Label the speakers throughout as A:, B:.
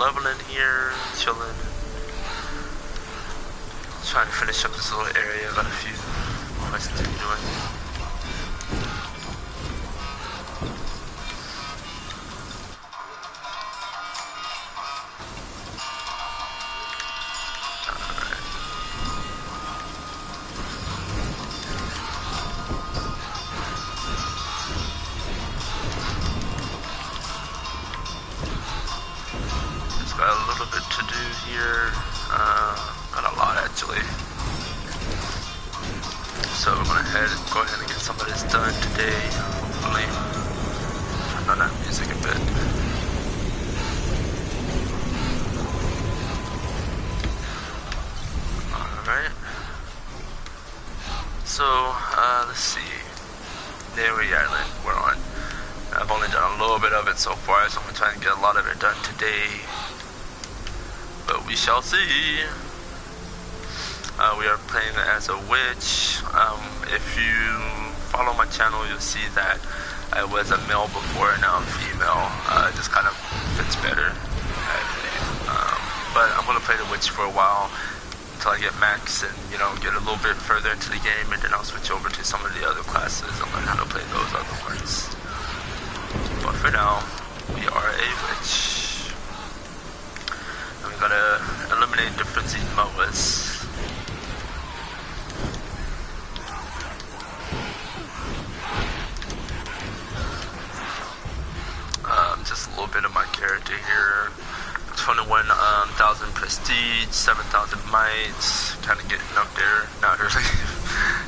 A: leveling here, chilling. Trying to finish up this little area. Got a few quests to be doing.
B: Go ahead and get some of this done today, hopefully. Turn on that music a bit. Alright. So, let's see. Nary Island we're on. I've only done a little bit of it so far, so I'm going to try and get a lot of it done today. But we shall see. We are playing as a witch. If you follow my channel, you'll see that I was a male before, and now I'm female. It just kind of fits better, I believe. But I'm going to play the witch for a while until I get max and, you know, get a little bit further into the game, and then I'll switch over to some of the other classes and learn how to play those other ones. But for now, we are a witch. And we gotta eliminate the frenzied Moas. Just a little bit of my character here. 21,000 prestige, 7,000 mites, kind of getting up there. Not really.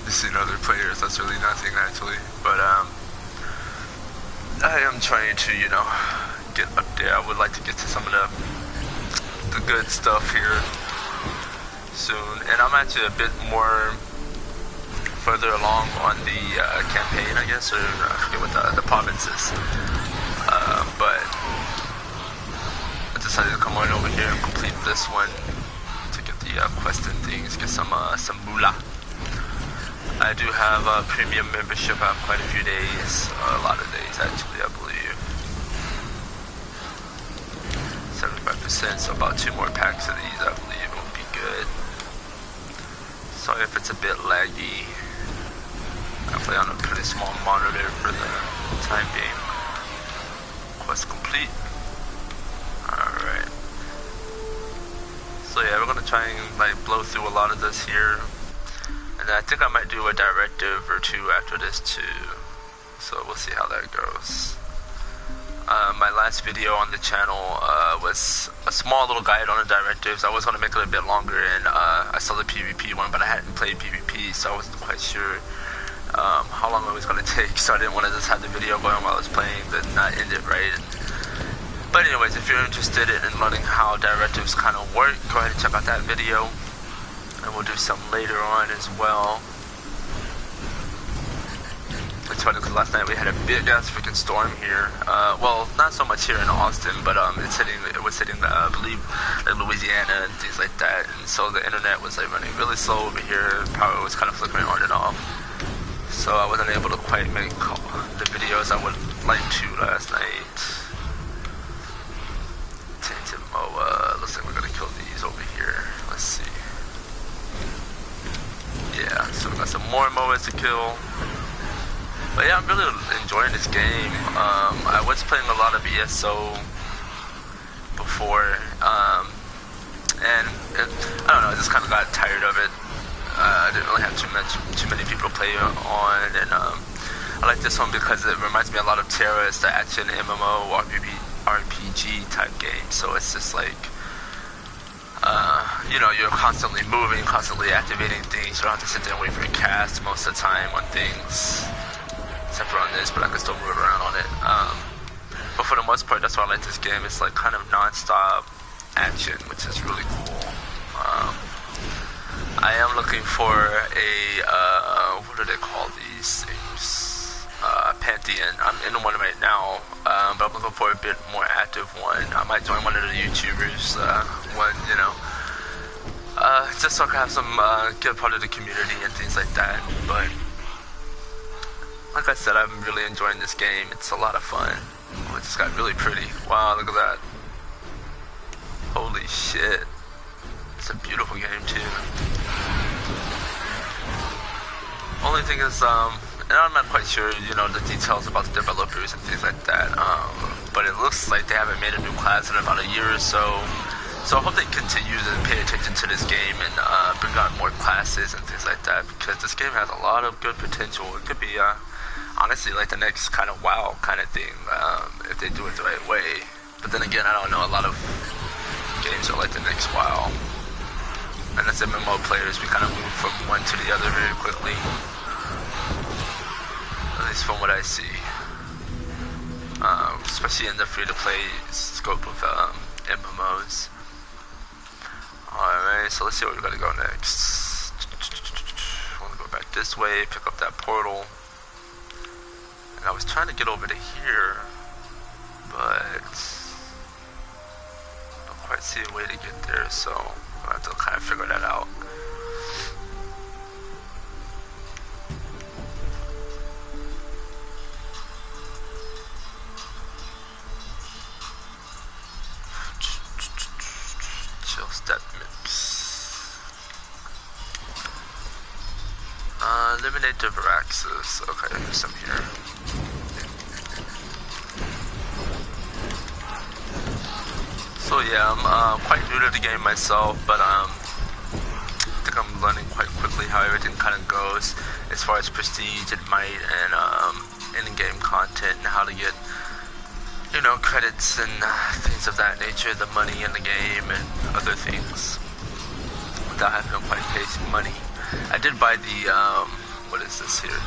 B: Just seeing other players, that's really nothing actually. But I am trying to, you know, get up there. I would like to get to some of the good stuff here soon. And I'm actually a bit more further along on the campaign, I guess, or I forget what the province is. But I decided to come on over here and complete this one to get the quest and things, get some moolah. I do have a premium membership. I have quite a few days, a lot of days actually, I believe. 75%, so about 2 more packs of these, I believe, will be good. Sorry if it's a bit laggy. I play on a pretty small monitor for the time being. Quest complete. Alright. So yeah, we're gonna try and like blow through a lot of this here. And then I think I might do a directive or 2 after this too. So we'll see how that goes. My last video on the channel was a small little guide on the directives. I was gonna make it a bit longer, and I saw the PvP one, but I hadn't played PvP, so I wasn't quite sure how long it was going to take, so I didn't want to just have the video going while I was playing and not end it right. But anyways, if you're interested in learning how directives kind of work, go ahead and check out that video, and we'll do some later on as well. It's funny because last night we had a big ass freaking storm here. Well, not so much here in Austin, but it was hitting I believe like Louisiana and things like that, and so the internet was like running really slow over here. Power was kind of flickering on and off. So I wasn't able to quite make the videos I would like to last night. Tainted Moa. Looks like we're gonna kill these over here. Let's see. Yeah, so we got some more Moas to kill. But yeah, I'm really enjoying this game. I was playing a lot of ESO before, and I don't know, I just kind of got tired of it. I didn't really have too many people to play on, and I like this one because it reminds me a lot of Terra. It's the action MMO RPG type game, so it's just like you know, you're constantly moving, constantly activating things. You don't have to sit there and wait for a cast most of the time on things, except for on this, but I can still move around on it. But for the most part, that's why I like this game. It's like kind of non-stop action, which is really cool. I am looking for a, what do they call these things? Pantheon. I'm in one right now, but I'm looking for a bit more active one. I might join one of the YouTubers, one, you know, just so I can have some, get a part of the community and things like that. But like I said, I'm really enjoying this game. It's a lot of fun. Oh, it just got really pretty. Wow, look at that. Holy shit. It's a beautiful game too. Only thing is, and I'm not quite sure, you know, the details about the developers and things like that, but it looks like they haven't made a new class in about a year or so. So I hope they continue to pay attention to this game and bring out more classes and things like that, because this game has a lot of good potential. It could be, honestly, like the next kind of WoW kind of thing, if they do it the right way. But then again, I don't know, a lot of games are like the next WoW. And as MMO players, we kind of move from one to the other very quickly. At least from what I see. Especially in the free-to-play scope of MMOs. Alright, so let's see where we gotta go next. I wanna go back this way, pick up that portal. And I was trying to get over to here, but I don't quite see a way to get there, so I'll have to kind of figure that out. Chill step mix. Eliminate the Varaxis. Okay, there's some here. So yeah, I'm quite new to the game myself, but I think I'm learning quite quickly how everything kind of goes as far as prestige and might and in-game content and how to get, you know, credits and things of that nature, the money in the game and other things without having to quite pay some money. I did buy the what is this here?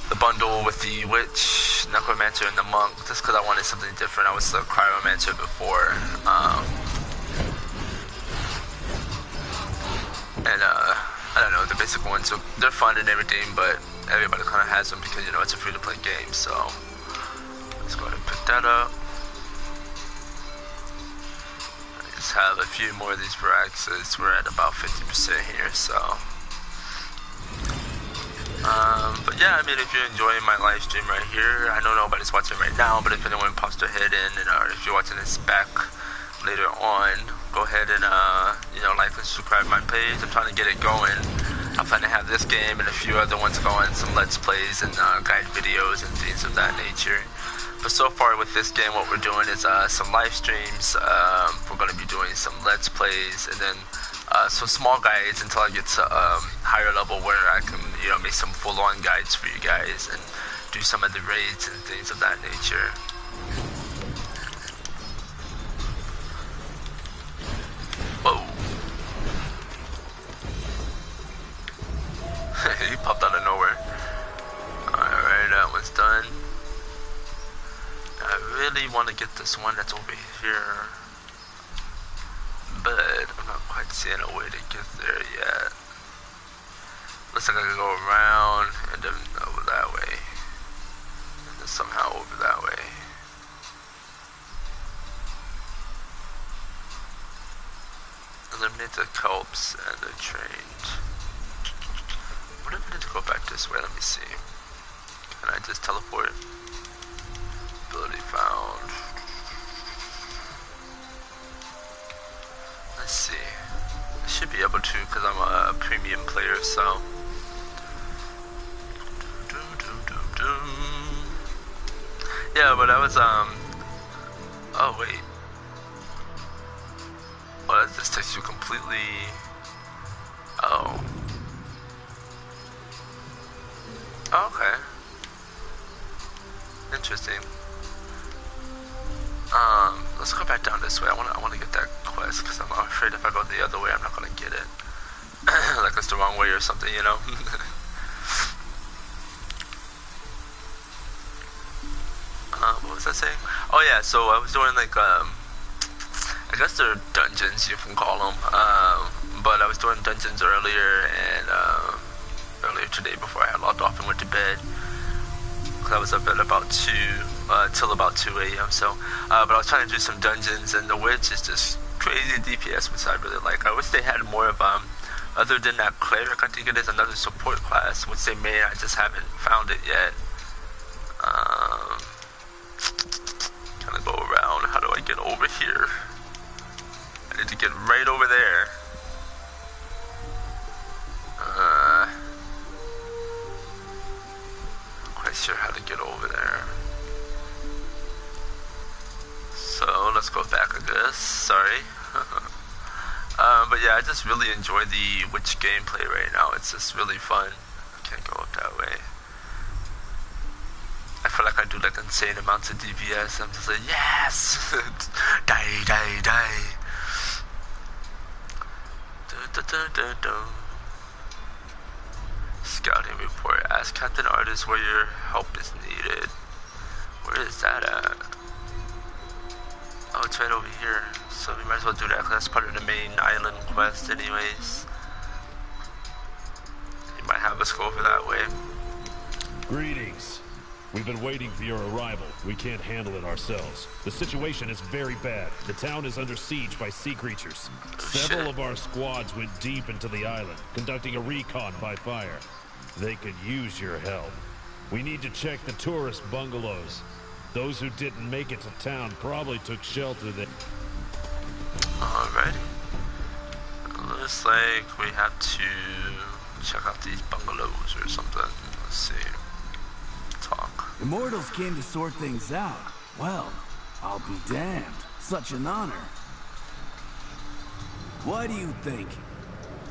B: The bundle with the witch, necromancer, and the monk, just because I wanted something different. I was a cryomancer before, and I don't know, the basic ones, so they're fun and everything, but everybody kind of has them because, you know, it's a free-to-play game. So let's go ahead and pick that up. I just have a few more of these Varaxis. We're at about 50% here, so. But yeah, I mean, if you're enjoying my live stream right here, I know nobody's watching right now, but if anyone pops their head in, and if you're watching this back later on, go ahead and, you know, like and subscribe to my page. I'm trying to get it going. I plan to have this game and a few other ones going, some Let's Plays and guide videos and things of that nature. But so far with this game, what we're doing is some live streams. We're going to be doing some Let's Plays, and then some small guides until I get to higher level where I can, you know, make some full-on guides for you guys and do some of the raids and things of that nature. Whoa. He popped out of nowhere. Alright, that one's done. I really want to get this one that's over here, but I'm not quite seeing a way to get there yet. Looks like I can go around and then over that way, and then somehow over that way. Eliminate the culps and the trained. What if I need to go back this way? Let me see. Can I just teleport? Ability found. Let's see. I should be able to because I'm a premium player, so. Yeah, but I was, oh wait. Oh, this takes you completely, oh. Okay. Interesting. Let's go back down this way. I wanna get that quest because I'm afraid if I go the other way, I'm not gonna get it. Like it's the wrong way or something, you know. What was I saying? Oh yeah, so I was doing like I guess they're dungeons, you can call them. But I was doing dungeons earlier and earlier today before I had logged off and went to bed. I was up at about 2 till about 2 a.m. So, but I was trying to do some dungeons, and the witch is just crazy DPS, which I really like. I wish they had more of other than that cleric. I think it is another support class, which they may. I just haven't found it yet. Trying to go around. How do I get over here? to get right over there. Not quite sure how to get over there. So let's go back, I guess. Sorry. But yeah, I just really enjoy the witch gameplay right now. It's just really fun. I can't go up that way. I feel like I do like insane amounts of DPS. I'm just like, yes! Die, die, die. Scouting report. Ask Captain Artist where your help is needed. Where is that at? Oh, it's right over here. So we might as well do that because that's part of the main island quest anyways. You might have us go over that way.
C: Greetings. We've been waiting for your arrival. We can't handle it ourselves. The situation is very bad. The town is under siege by sea creatures. Several of our squads went deep into the island, conducting a recon by fire. They could use your help. We need to check the tourist bungalows. Those who didn't make it to town probably took shelter there.
B: Alrighty. Looks like we have to check out these bungalows or something. Let's see. Talk.
D: Immortals came to sort things out. Well, I'll be damned. Such an honor. What do you think?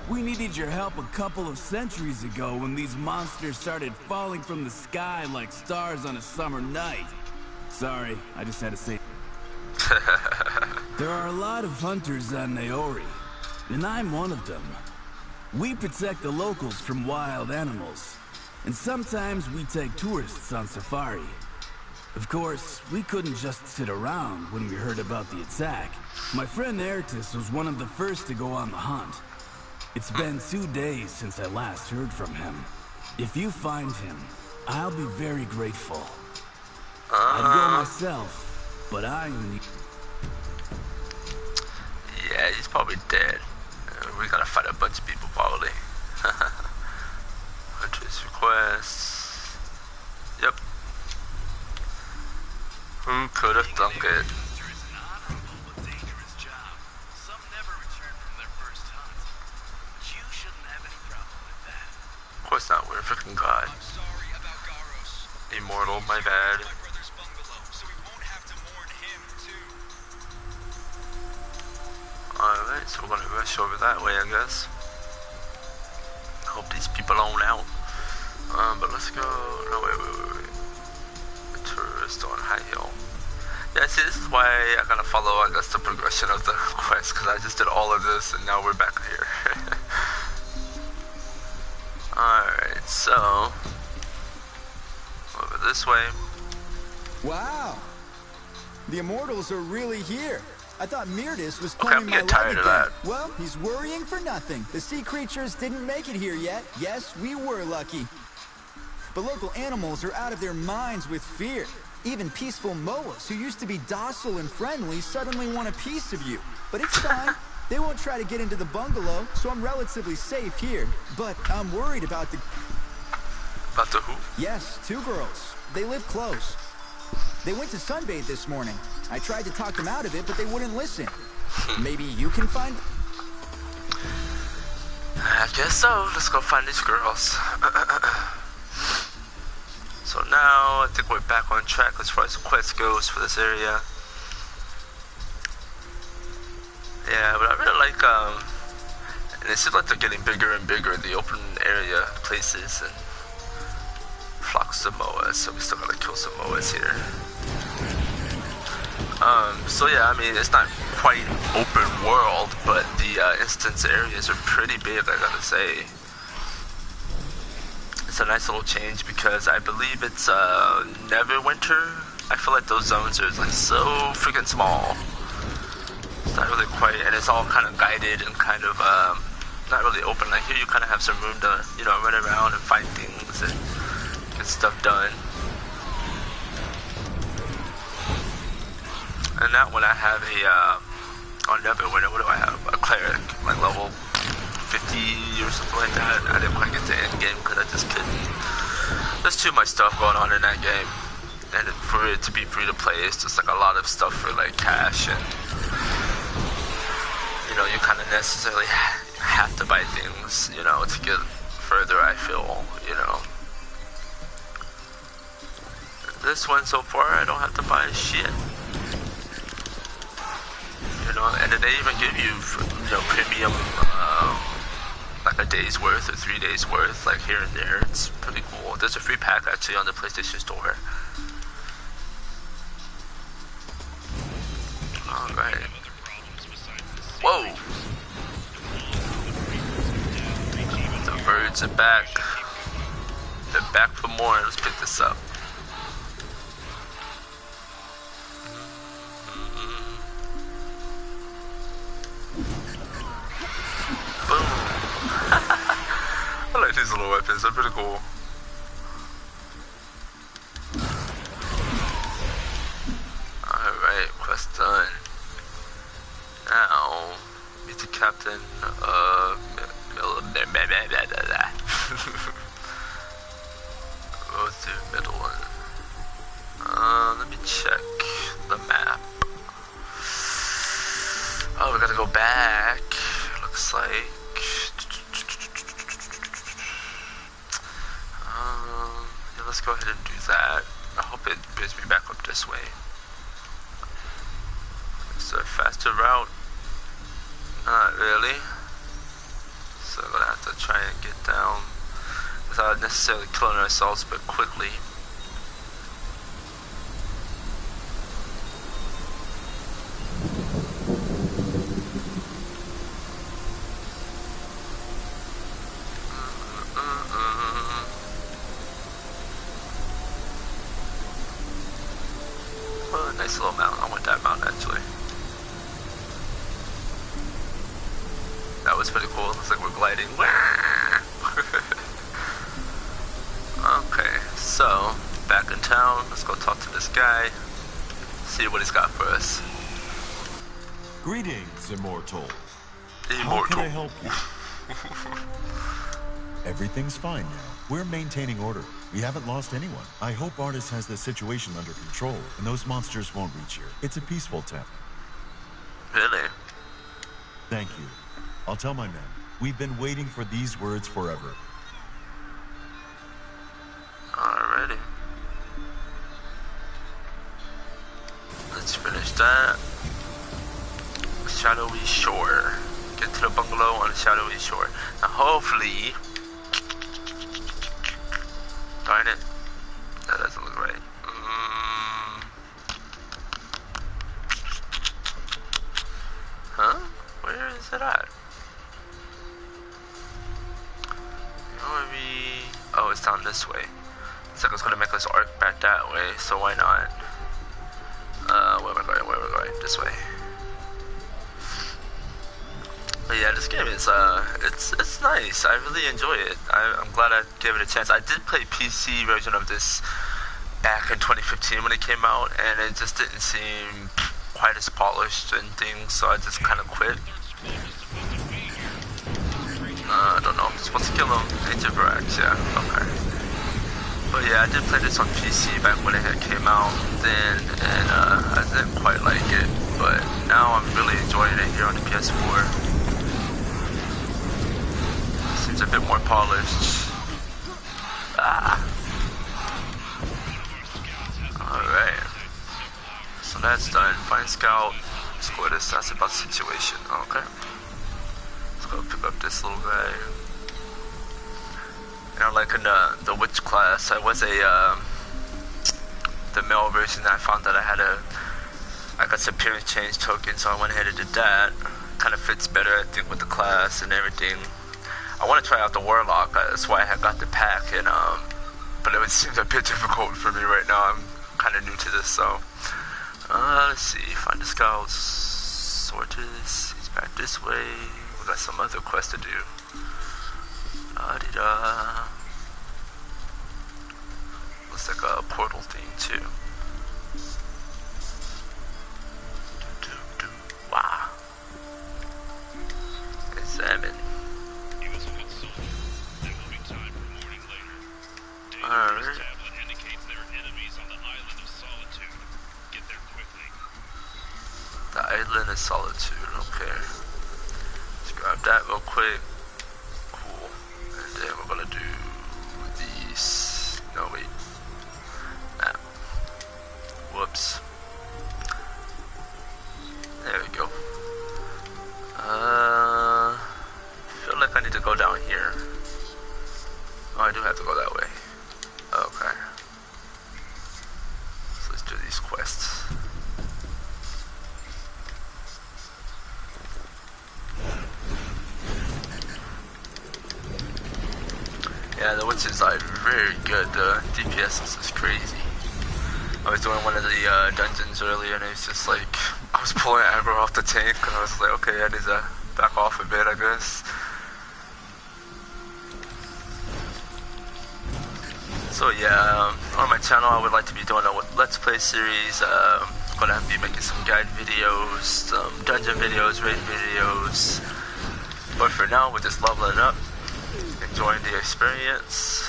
D: We needed your help a couple of centuries ago when these monsters started falling from the sky like stars on a summer night. Sorry, I just had to say. There are a lot of hunters on Naori, and I'm one of them. We protect the locals from wild animals, and sometimes we take tourists on safari. Of course, we couldn't just sit around when we heard about the attack. My friend Ertis was one of the first to go on the hunt. It's been 2 days since I last heard from him. If you find him, I'll be very grateful. I'd go myself, but
B: yeah, he's probably dead. We gotta fight a bunch of people, probably. Hunter's requests. Yep. Who could have thunk it? Of course not, we're a freaking god. Immortal, my bad. Alright, so we're gonna rush over that way, I guess. Hope these people don't out. But let's go. No, wait. The tourist on high hill. Yeah, see, this is why I gotta follow, I guess, the progression of the quest, because I just did all of this and now we're back here. Alright, so over this way.
E: Wow, the Immortals are really here. I thought Mirtis was
B: Okay, I'm
E: pulling my
B: getting tired
E: leg
B: of
E: again.
B: that.
E: Well, he's worrying for nothing. The sea creatures didn't make it here yet. Yes, we were lucky. But local animals are out of their minds with fear. Even peaceful moas, who used to be docile and friendly, suddenly want a piece of you. But it's fine. They won't try to get into the bungalow, so I'm relatively safe here. But I'm worried about the...
B: About the who?
E: Yes, 2 girls. They live close. They went to sunbathe this morning. I tried to talk them out of it, but they wouldn't listen. Maybe you can find...
B: I guess so. Let's go find these girls. So now, I think we're back on track as far as the quest goes for this area. Yeah, but I really like, and it seems like they're getting bigger and bigger, the open area places, and flocks of moas, so we still gotta kill some moas here. So yeah, I mean, it's not quite open world, but the instance areas are pretty big, I gotta say. It's a nice little change because I believe it's Neverwinter. I feel like those zones are like so freaking small. It's not really quite, and it's all kind of guided and kind of not really open. Like here you kind of have some room to, you know, run around and find things and get stuff done. And that one I have a, on Neverwinter, what do I have? A cleric, like level 50 or something like that. I didn't quite get to end game because I just couldn't. There's too much stuff going on in that game. And for it to be free to play, it's just like a lot of stuff for like cash and, you know, you kind of necessarily have to buy things, you know, to get further, I feel, you know. This one so far, I don't have to buy shit. You know, and they even give you, you know, premium, like a day's worth or 3 days worth, like here and there. It's pretty cool. There's a free pack actually on the PlayStation Store. Alright. Whoa! The birds are back. They're back for more. Let's pick this up. Boom! I like these little weapons. They're pretty cool. Alright, quest done. Now, meet the captain of go through middle one. Let me check the map. Oh, we gotta go back. Looks like. Yeah, let's go ahead and do that. I hope it brings me back up this way. Is there a faster route? Not really. So I'm gonna have to try and get down without necessarily killing ourselves, but quickly. Oh, nice little mountain. I want that mountain actually. That was pretty cool. Looks like we're gliding. Okay, so back in town. Let's go talk to this guy. See what he's got for us.
F: Greetings, Immortal.
B: Immortal.
F: How can I help you? Everything's fine now. We're maintaining order. We haven't lost anyone. I hope Artis has the situation under control, and those monsters won't reach here. It's a peaceful town.
B: Really?
F: Thank you. I'll tell my men. We've been waiting for these words forever.
B: Alrighty. Let's finish that. Shadowy Shore. Get to the bungalow on the Shadowy Shore. Now hopefully... Darn it. That doesn't look right. Huh? Where is it at? Oh, it's down this way. Looks like it's gonna make us arc back that way, so why not? Where am I going? Where am I going? This way. But yeah, this game is it's nice. I really enjoy it. I'm glad I gave it a chance. I did play PC version of this back in 2015 when it came out, and it just didn't seem quite as polished and things, so I just kind of quit. I don't know. I'm supposed to kill him. Agent Varax, yeah. Okay. But yeah, I did play this on PC back when it had came out then, and I didn't quite like it. But now I'm really enjoying it here on the PS4. Seems a bit more polished. Alright. So that's done. Find Scout. Score this. That's about the situation. Okay. Go pick up this little guy. You know, like in the witch class, I was the male version. I found that I got some appearance change token, so I went ahead and did that. Kind of fits better, I think, with the class and everything. I want to try out the warlock. That's why I got the pack, and but it seems a bit difficult for me right now. I'm kind of new to this, so let's see. Find the scouts. Sortis. He's back this way. We got some other quests to do. Da-dee-da. Looks like a portal thing too. Wow. Examine. Alright. The Island of Solitude, okay. that real quick. Cool. And then we're gonna do these. No, wait. Nah. Whoops. There we go. Feel like I need to go down here. Oh, I do have to go that way. Okay. So let's do these quests. Yeah, the witches are very good. The DPS is crazy. I was doing one of the dungeons earlier, and it's just like I was pulling aggro off the tank, and I was like, okay, I need to back off a bit, I guess. So yeah, on my channel, I would like to be doing a Let's Play series. I'm gonna be making some guide videos, some dungeon videos, raid videos. But for now, we're just leveling up, enjoying the experience.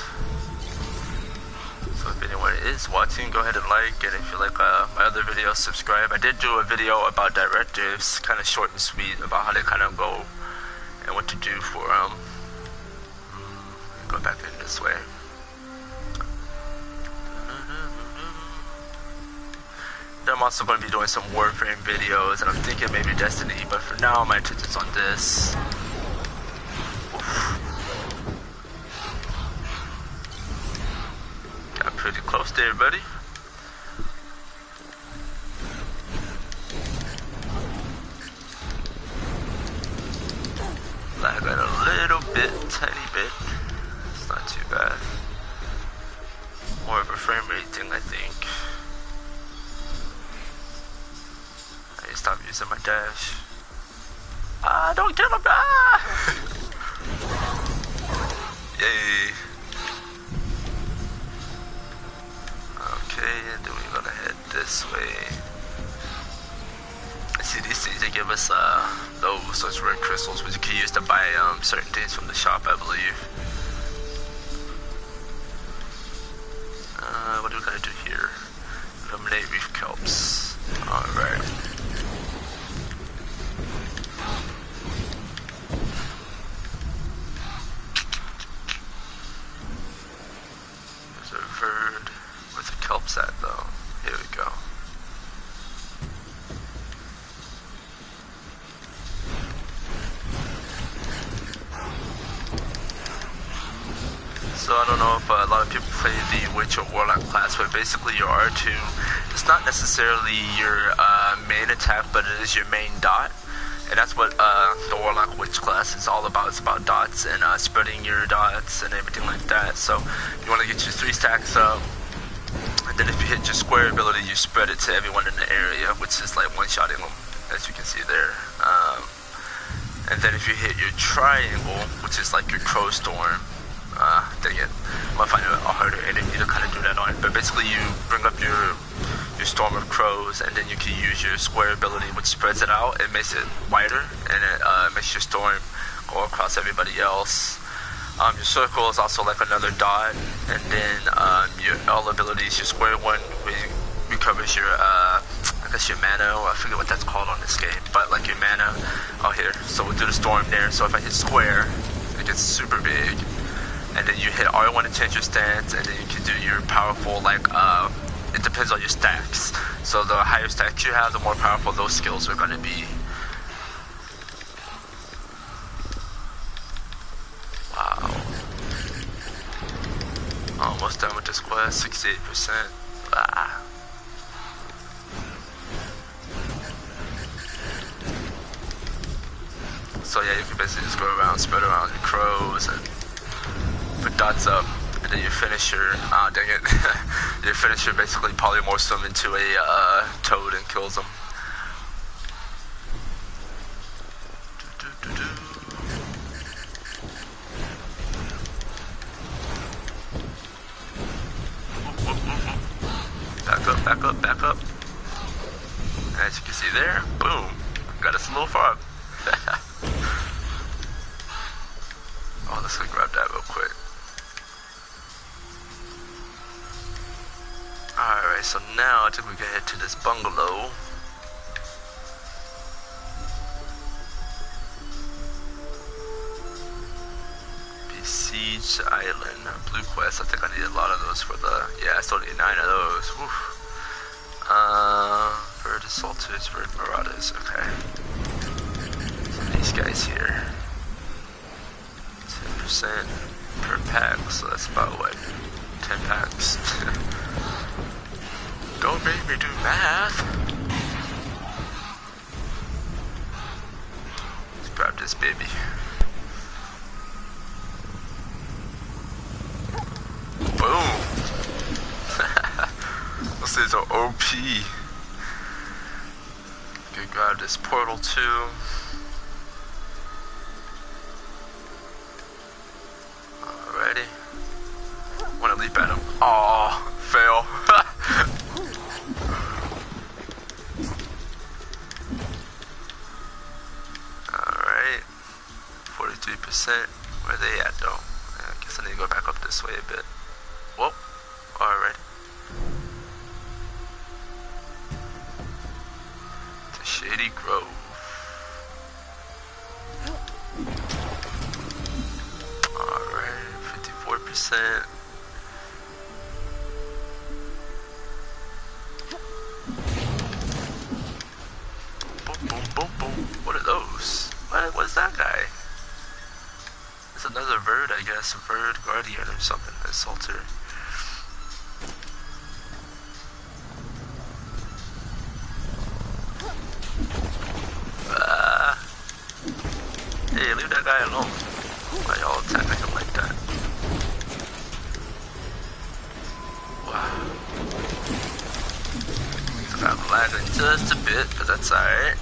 B: So if anyone is watching, go ahead and like, and if you like my other videos, subscribe. I did do a video about directives, kind of short and sweet, about how they kind of go and what to do for go back in this way. Then I'm also going to be doing some Warframe videos, and I'm thinking maybe Destiny, but for now my attention's on this. Got pretty close there, buddy. Lag a little bit, tiny bit. It's not too bad. More of a frame rate thing, I think. I need to stop using my dash. Ah, don't kill him! Ah! Yay. Okay, and then we're gonna head this way. I see these things, they give us those red crystals, which you can use to buy certain things from the shop, I believe. What are we gonna do here? Eliminate reef kelps. Alright. There's a bird. Where's the kelps at though? Here we go. So I don't know if a lot of people play the Witch or Warlock class, but basically your R2, it's not necessarily your main attack, but it is your main dot. And that's what the Warlock Witch class is all about. It's about dots and spreading your dots and everything like that. So you want to get your 3 stacks up, and then if you hit your square ability, you spread it to everyone in the area, which is like one-shotting them, as you can see there. And then if you hit your triangle, which is like your Crow Storm, dang it, I'm gonna find a harder enemy to kind of do that on. But basically you bring up your Storm of Crows, and then you can use your square ability, which spreads it out. It makes it wider, and it makes your storm go across everybody else. Your circle is also like another dot, and then your L abilities, your square one recovers your, I guess your mana, or I forget what that's called on this game, but like your mana out here. So we'll do the storm there. So if I hit square, it gets super big. And then you hit R1 to change your stance, and then you can do your powerful, like, it depends on your stacks. So the higher stacks you have, the more powerful those skills are going to be. Wow. Almost done with this quest, 68%. Ah. So yeah, you can basically just go around, spread around your crows, and put dots up, and then your finisher, dang it, your finisher basically polymorphs them into a toad and kills them. Back up, back up, back up. As you can see there, boom, got us a little far. Oh, let's go grab that real quick. Alright, so now I think we can head to this bungalow. Prestige Island. Blue Quest. I think I need a lot of those for the... Yeah, I still need 9 of those. Woof. Bird Assaulters, Bird Marauders. Okay. So these guys here. 10% per pack. So that's about what? 10 packs. Don't make me do math. Let's grab this baby. Boom. This is an OP. Good, grab this portal too. Alrighty. Wanna leap at him. Aw, fail. Alright. 43%. Where they at though? I guess I need to go back up this way a bit. Whoa. Alright. To Shady Grove. Alright, 54%. Boom, boom, boom, boom. What are those? What's that guy? It's another bird, I guess. A bird guardian or something. Assaulter. Hey, leave that guy alone. Why y'all attacking him like that? Wow. I'm lagging just a bit, but that's alright.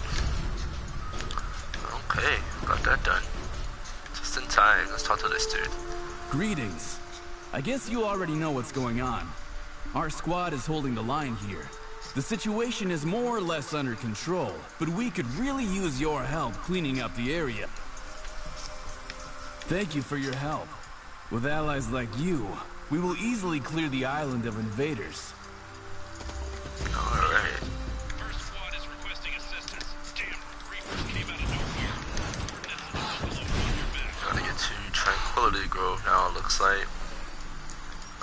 B: Okay, got that done. Just in time. Let's talk to this dude.
D: Greetings. I guess you already know what's going on. Our squad is holding the line here. The situation is more or less under control, but we could really use your help cleaning up the area. Thank you for your help. With allies like you, we will easily clear the island of invaders.
B: Alright.
C: First squad is requesting assistance. Damn, Reapers came out of nowhere.
B: Gotta get to Tranquility Grove now, it looks like.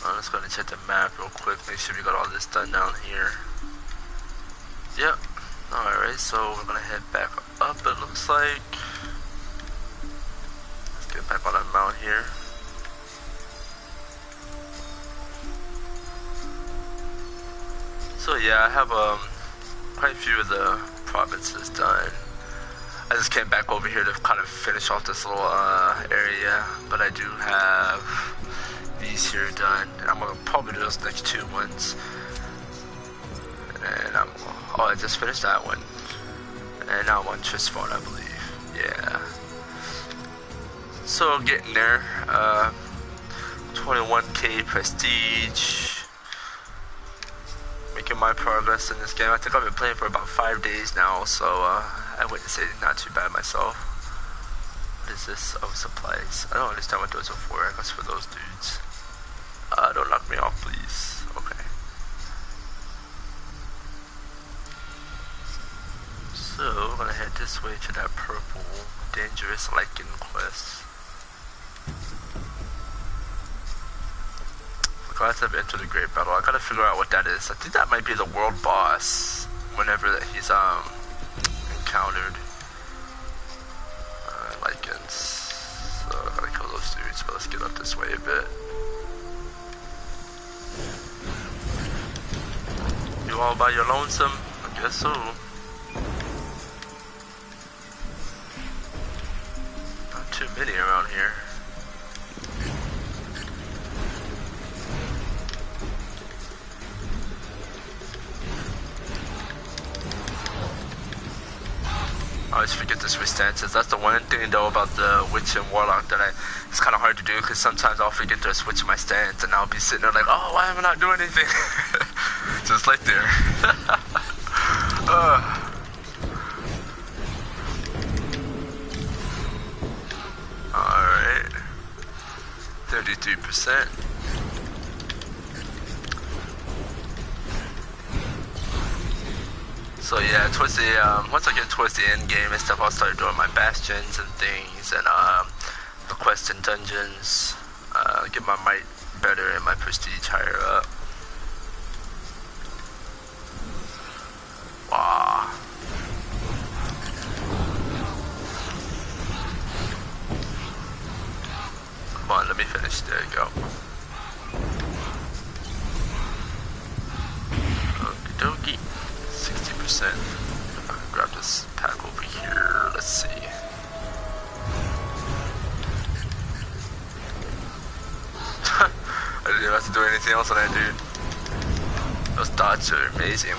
B: I'm just gonna check the map real quick, make sure we got all this done down here. Yep. Alright, so we're gonna head back up, it looks like. Let's get back on that mount here. So yeah, I have quite a few of the provinces done. I just came back over here to kind of finish off this little area, but I do have these here done. And I'm gonna probably do those next 2 ones. And I just finished that one. And now I'm on Trisphone, I believe. Yeah. So getting there. 21k prestige. Making my progress in this game. I think I've been playing for about 5 days now, so I wouldn't say not too bad myself. What is this? Oh, supplies. I don't understand what those are for. I guess for those dudes. Don't knock me off, please. Okay. So, we're gonna head this way to that purple dangerous lichen quest. Forgot to enter the Great Battle. I gotta figure out what that is. I think that might be the world boss whenever that he's encountered lichens. So I gotta kill those dudes, but let's get up this way a bit. You all by your lonesome? I guess so. Not too many around here. I always forget to switch stances. That's the one thing though about the Witch and Warlock that it's kind of hard to do, because sometimes I'll forget to switch my stance and I'll be sitting there like, oh, why am I not doing anything? Just like there. Alright. 33%. So yeah, towards the once I get towards the end game and stuff, I'll start doing my bastions and things, and the quests and dungeons. keep my might better and my prestige higher up. Wow. Come on, let me finish. There you go. Okie dokie. 60%. If I can grab this pack over here. Let's see. I didn't even have to do anything else on that dude. Those dots are amazing.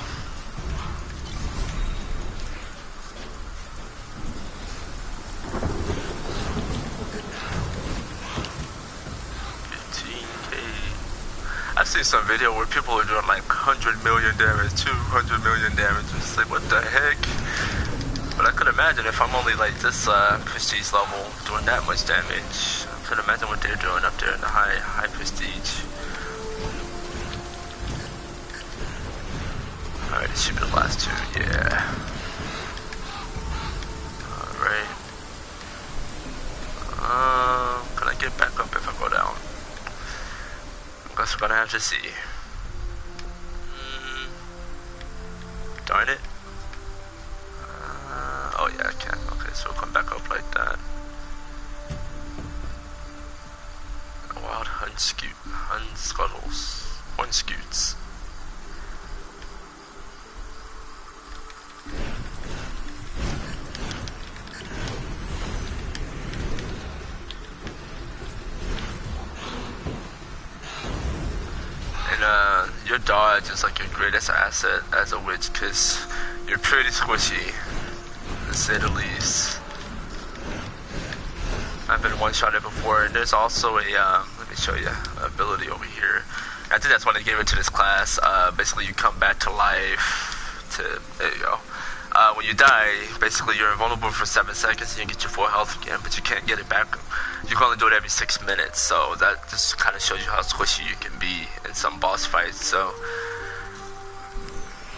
B: I've seen some video where people are doing like 100 million damage, 200 million damage. It's like, what the heck? But I could imagine if I'm only like this prestige level doing that much damage. I could imagine what they're doing up there in the high prestige. Alright, this should be the last two, yeah. Alright. Can I get back up if I go down? Guess we're gonna have to see. Darn it. Oh yeah, I can. Okay, so we'll come back up like that. Wild Hun scoots. Your dodge is like your greatest asset as a witch, because you're pretty squishy, to say the least. I've been one-shotted before, and there's also a, let me show you, ability over here. I think that's when they gave it to this class. Basically you come back to life, there you go. When you die, basically you're invulnerable for 7 seconds and you get your full health again, but you can't get it back. You can only do it every 6 minutes, so that just kind of shows you how squishy you can be in some boss fights. So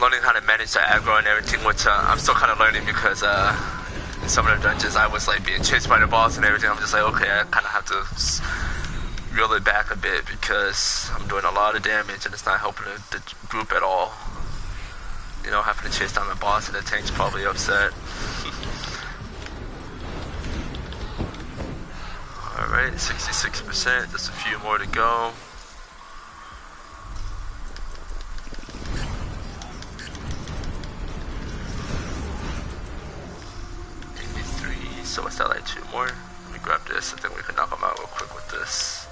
B: learning how to manage the aggro and everything, which I'm still kind of learning, because in some of the dungeons I was like being chased by the boss and everything. I'm just like, okay, I kind of have to reel it back a bit, because I'm doing a lot of damage and it's not helping the group at all. You know, having to chase down the boss and the tank's probably upset. Alright, 66%, just a few more to go. So what's that, like 2 more? Let me grab this. I think we can knock them out real quick with this.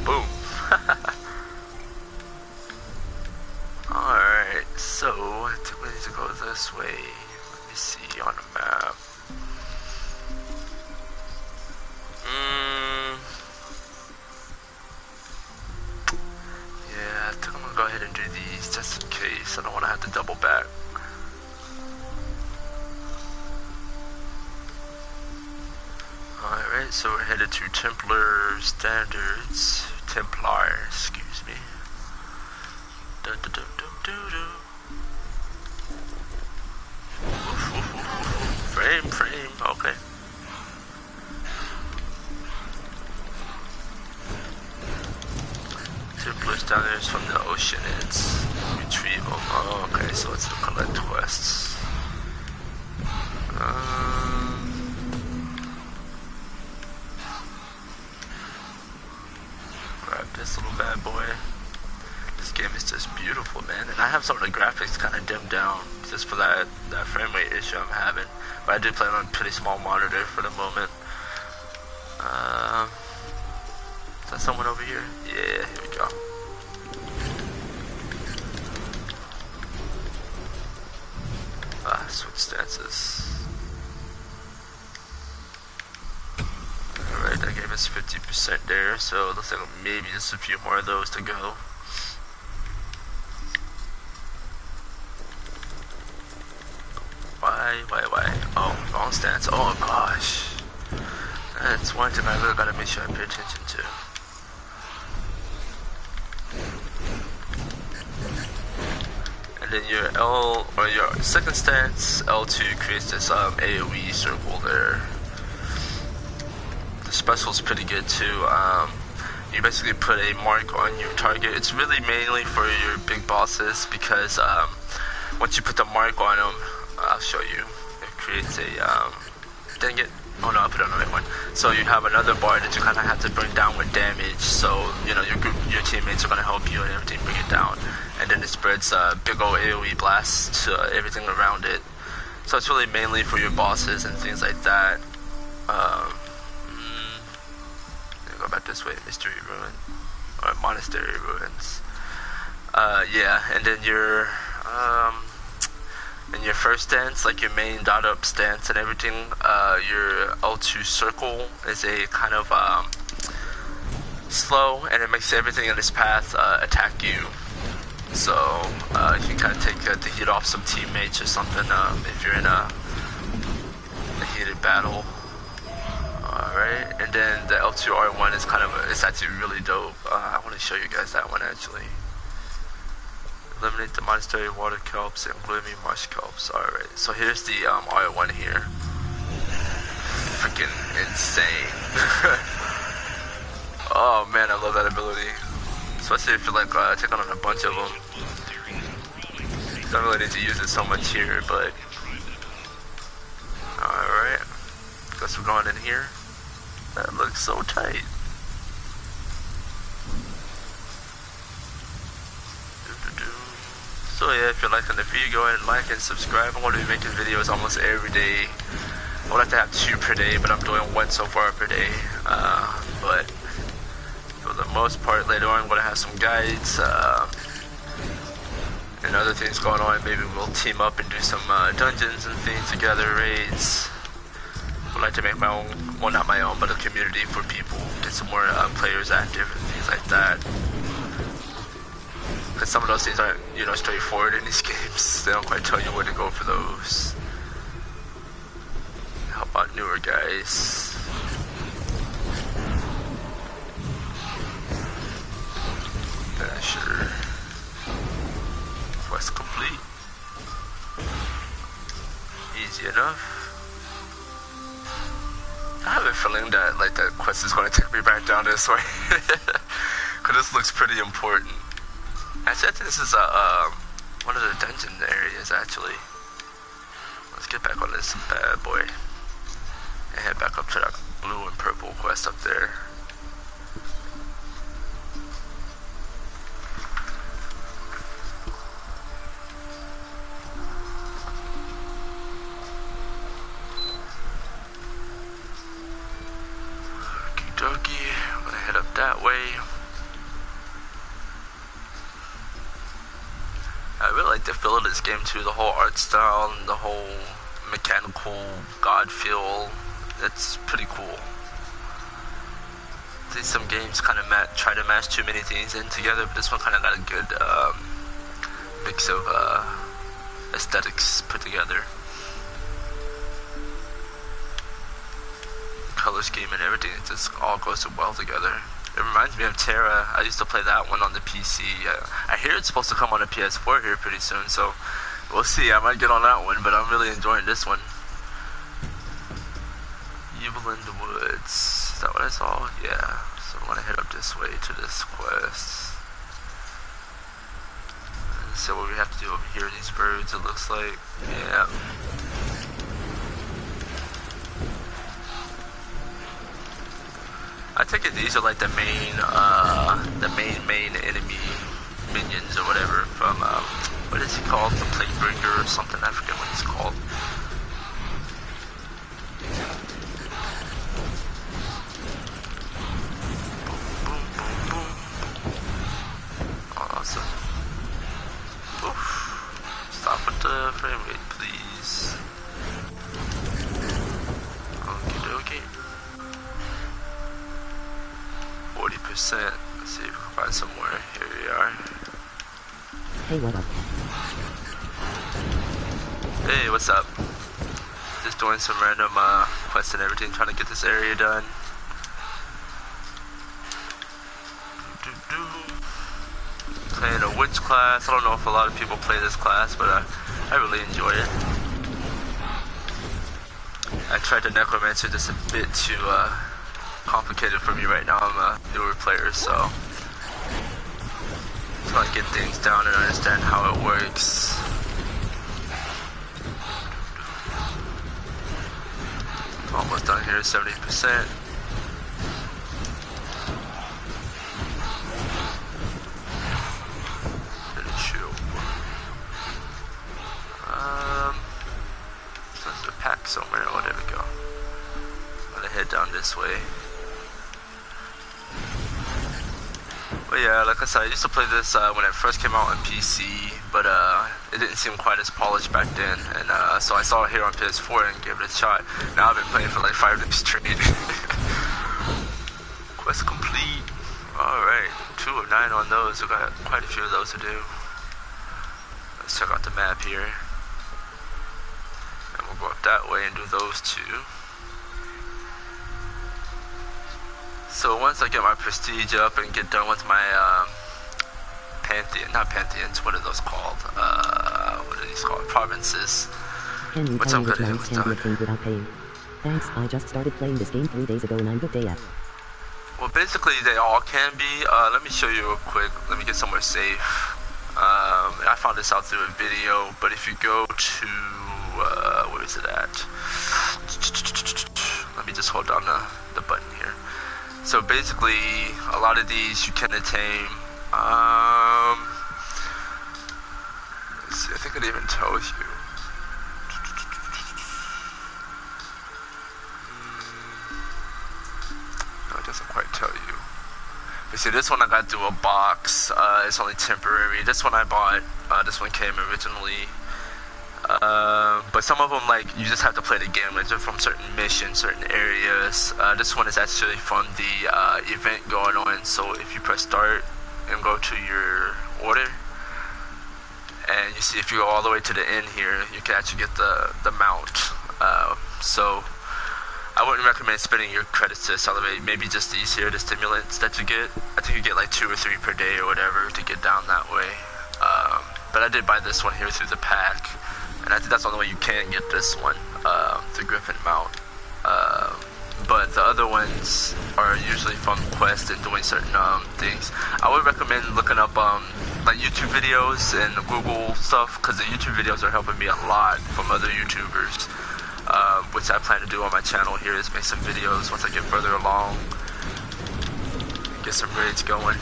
B: Boom. Alright, so I think we need to go this way. Let me see on the map. Yeah, I think I'm gonna go ahead and do these just in case. I don't want to have to double back. Alright, so we're headed to Templar Standards. Templar, excuse me. Dun, dun, dun, dun, dun, dun. Oof, oof, oof, oof. Frame, okay. Templar Standards from the ocean, it's retrieve them. Oh, okay, so it's to collect quests. Grab this little bad boy. This game is just beautiful, man, and I have some of the graphics kind of dimmed down just for that frame rate issue I'm having. But I do play on a pretty small monitor for the moment. Is that someone over here? Yeah, here we go. Switch stances. Alright, that gave us 50% there, so it looks like maybe just a few more of those to go. Why? Oh, wrong stance. Oh gosh. That's one thing I really gotta make sure I pay attention to. And then your L, or your second stance, L2 creates this AoE circle there. The special is pretty good too. You basically put a mark on your target. It's really mainly for your big bosses because once you put the mark on them, I'll show you. It creates a dang it. Oh no, I put it on the right one. So you have another bar that you kind of have to bring down with damage. So you know your teammates are gonna help you and everything, bring it down. And then it spreads big old AOE blasts to everything around it. So it's really mainly for your bosses and things like that. Go back this way, Mystery Ruin or Monastery Ruins. Yeah, and then your in your first stance, like your main dot up stance and everything, your L2 circle is a kind of slow, and it makes everything in this path attack you. So you can kind of take the heat off some teammates or something if you're in a heated battle. Alright, and then the L2R1 is it's actually really dope. I want to show you guys that one actually. Eliminate the monastery water kelps and gloomy marsh kelps. Alright, so here's the R1 here. Freaking insane. Oh man, I love that ability. Especially if you're like taking on a bunch of them. Don't really need to use it so much here, but... Alright. Guess we're going in here. That looks so tight. So yeah, if you're liking the video, go ahead and like and subscribe. I'm going to be making videos almost every day. I would like to have 2 per day, but I'm doing 1 so far per day. But for the most part, later on I'm going to have some guides and other things going on. Maybe we'll team up and do some dungeons and things together, raids. I'd like to make my own, well not my own, but a community for people, get some more players active and things like that. Because some of those things aren't, you know, straightforward in these games. They don't quite tell you where to go for those. How about newer guys? Sure. Quest complete. Easy enough. I have a feeling that like that quest is going to take me back down this way. Because this looks pretty important. Actually, I think this is one of the dungeon areas, actually. Let's get back on this bad boy. And head back up to that blue and purple quest up there. Okie dokie, I'm gonna head up that way. I really like the feel of this game too, the whole art style and the whole mechanical god feel. It's pretty cool. I think some games kind of try to mash too many things in together, but this one kind of got a good mix of aesthetics put together. Color scheme and everything, it just all goes so well together. It reminds me of Terra. I used to play that one on the PC. I hear it's supposed to come on the PS4 here pretty soon, so we'll see. I might get on that one, but I'm really enjoying this one. Evil in the Woods. Is that what I saw? Yeah. So I'm gonna head up this way to this quest. And so what we have to do over here, these birds, it looks like. Yeah. I take it these are like the main enemy minions or whatever from, what is he called? The Plaguebreaker or something, I forget what he's called. Boom, boom, boom, boom. Awesome. Oof. Stop with the frame rate, please. Okie dokie. 40%. Let's see if we can find somewhere. Here we are.
G: Hey, what up?
B: Hey, what's up? Just doing some random quests and everything, trying to get this area done. Playing a witch class. I don't know if a lot of people play this class, but I really enjoy it. I tried the necromancer just a bit to complicated for me right now. I'm a newer player, so just want to get things down and understand how it works. Almost done here, 70%. So there's a pack somewhere. Oh, there we go. I'm gonna head down this way. But yeah, like I said, I used to play this when it first came out on PC, but it didn't seem quite as polished back then, and so I saw it here on PS4 and gave it a shot. Now I've been playing for like 5 days straight. Quest complete. Alright, 2 of 9 on those. We've got quite a few of those to do. Let's check out the map here. And we'll go up that way and do those 2. So once I get my prestige up and get done with my pantheons, what are those called? What are these called? Provinces.
G: Can you tell me which mines can be obtained without paying? Thanks, I just started playing this game 3 days ago and I'm hooked AF.
B: Well, basically they all can be. Let me show you real quick. Let me get somewhere safe. I found this out through a video, but if you go to, where is it at? Let me just hold down the button here. So basically, a lot of these you can attain. Let's see, I think it even tells you. No, it doesn't quite tell you. You see, this one I got through a box. It's only temporary. This one I bought. This one came originally. But some of them, like, you just have to play the game. Like, they're from certain missions, certain areas. This one is actually from the event going on. So if you press start and go to your order, and you see if you go all the way to the end here, you can actually get the mount. So I wouldn't recommend spending your credits to accelerate. Maybe just these here, the stimulants that you get. I think you get like 2 or 3 per day or whatever to get down that way. But I did buy this one here through the pack. And I think that's the only way you can get this one, the Griffin mount. But the other ones are usually from Quest and doing certain things. I would recommend looking up like YouTube videos and Google stuff, because the YouTube videos are helping me a lot from other YouTubers, which I plan to do on my channel here, is make some videos once I get further along, get some raids going.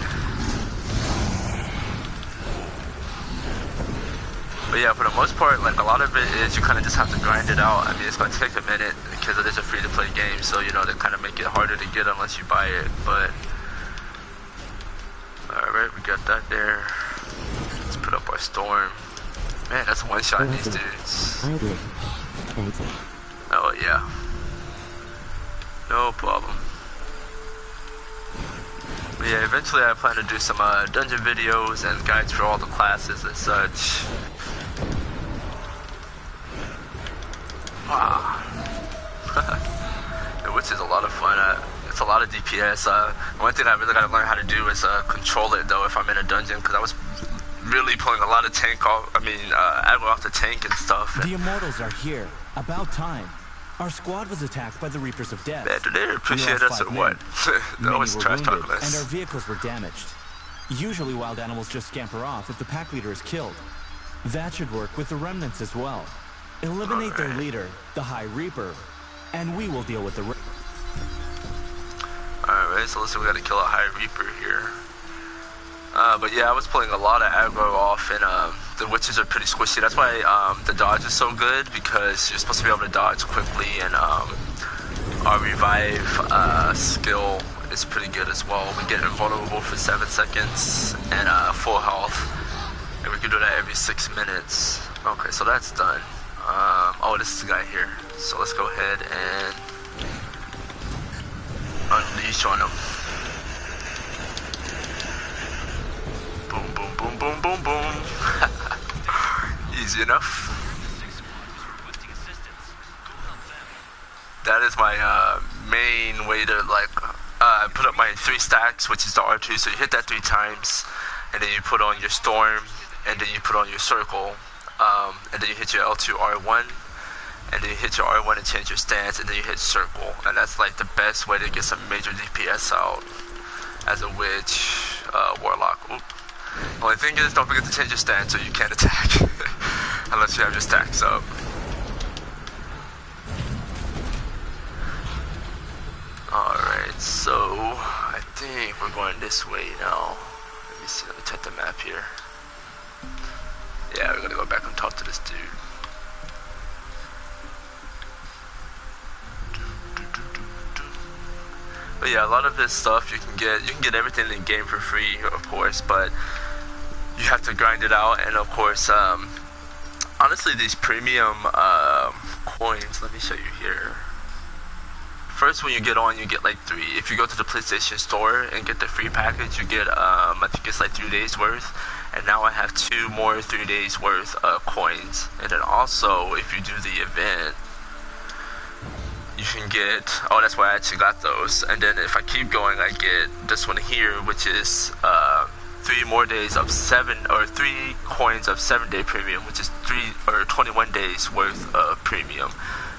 B: But yeah, for the most part, like, a lot of it is you kind of just have to grind it out. I mean, it's going to take a minute because it is a free-to-play game, so, you know, they kind of make it harder to get unless you buy it, but... Alright, we got that there. Let's put up our storm. Man, that's one-shot these dudes.
G: I agree. Thanks.
B: Oh, yeah. No problem. But yeah, eventually I plan to do some dungeon videos and guides for all the classes and such. Which is a lot of fun. It's a lot of DPS. One thing I really got to learn how to do is control it, though, if I'm in a dungeon, because I was really pulling a lot of tank off. I mean, aggro off the tank and stuff.
H: The Immortals are here. About time. Our squad was attacked by the Reapers of Death.
B: Man, do they appreciate us or what? They always trash talking us.
H: And our vehicles were damaged. Usually wild animals just scamper off if the pack leader is killed. That should work with the remnants as well. Eliminate their leader, the High Reaper, and we will deal with the...
B: Alright, so listen, we gotta kill a High Reaper here. But yeah, I was pulling a lot of aggro off, and the witches are pretty squishy. That's why the dodge is so good, because you're supposed to be able to dodge quickly, and our revive skill is pretty good as well. We get invulnerable for 7 seconds and full health, and we can do that every 6 minutes. Okay, so that's done. Oh, this is the guy here. So let's go ahead and unleash on him. Boom, boom, boom, boom, boom, boom. Easy enough. That is my main way to, like, put up my 3 stacks, which is the R2. So you hit that 3 times, and then you put on your storm, and then you put on your circle, and then you hit your L2 R1, and then you hit your R1 to change your stance, and then you hit circle, and that's like the best way to get some major DPS out as a witch, warlock. Oop. Only thing is, don't forget to change your stance so you can't attack unless you have your stacks up. Alright, so I think we're going this way now. Let me see, let me check the map here. Yeah, we're gonna go back and talk to this dude. But yeah, a lot of this stuff you can get everything in game for free, of course, but you have to grind it out. And of course, honestly, these premium coins, let me show you here. First, when you get on, you get like 3. If you go to the PlayStation Store and get the free package, you get I think it's like 3 days worth. And now I have 2 more 3 days worth of coins. And then also, if you do the event, you can get, oh, that's why I actually got those. And then if I keep going, I get this one here, which is 3 more days of 7, or 3 coins of 7-day premium, which is 21 days worth of premium.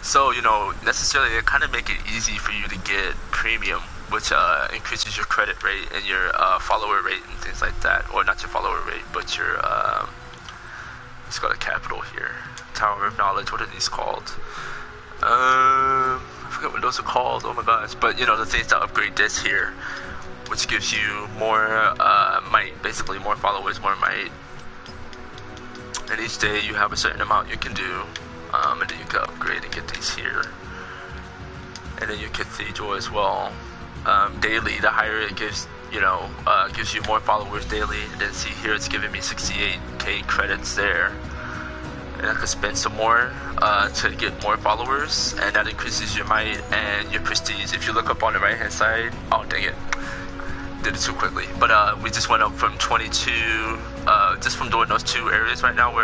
B: So, you know, necessarily it kind of make it easy for you to get premium, which increases your credit rate and your follower rate and things like that. Or not your follower rate, but your, let's go to capital here. Tower of Knowledge, what are these called? I forget what those are called, oh my gosh. But, you know, the things that upgrade this here, which gives you more might, basically more followers, more might. And each day you have a certain amount you can do. And then you can upgrade and get these here. And then your cathedral as well. Daily, the higher it gives, you know, gives you more followers daily. And then see here, it's giving me 68k credits there. And I could spend some more to get more followers, and that increases your might and your prestige. If you look up on the right hand side, oh dang it, did it too quickly. But we just went up from 22, just from doing those 2 areas right now,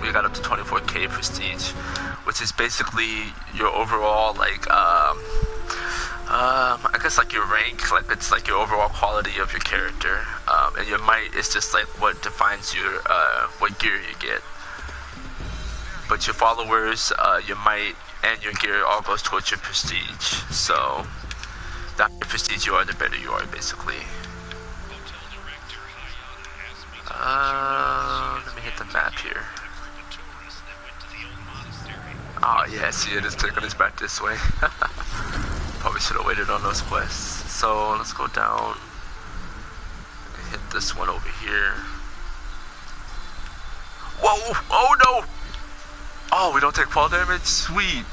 B: we got up to 24k prestige, which is basically your overall, like, I guess like your rank, like it's like your overall quality of your character. And your might is just like what defines your, what gear you get. But your followers, your might, and your gear all goes towards your prestige. So, the higher prestige you are, the better you are, basically. Let me hit the map here. Oh yeah, see it is taking us back this way. Probably should have waited on those quests. So, let's go down and hit this one over here. Whoa! Oh no! Oh, we don't take fall damage? Sweet.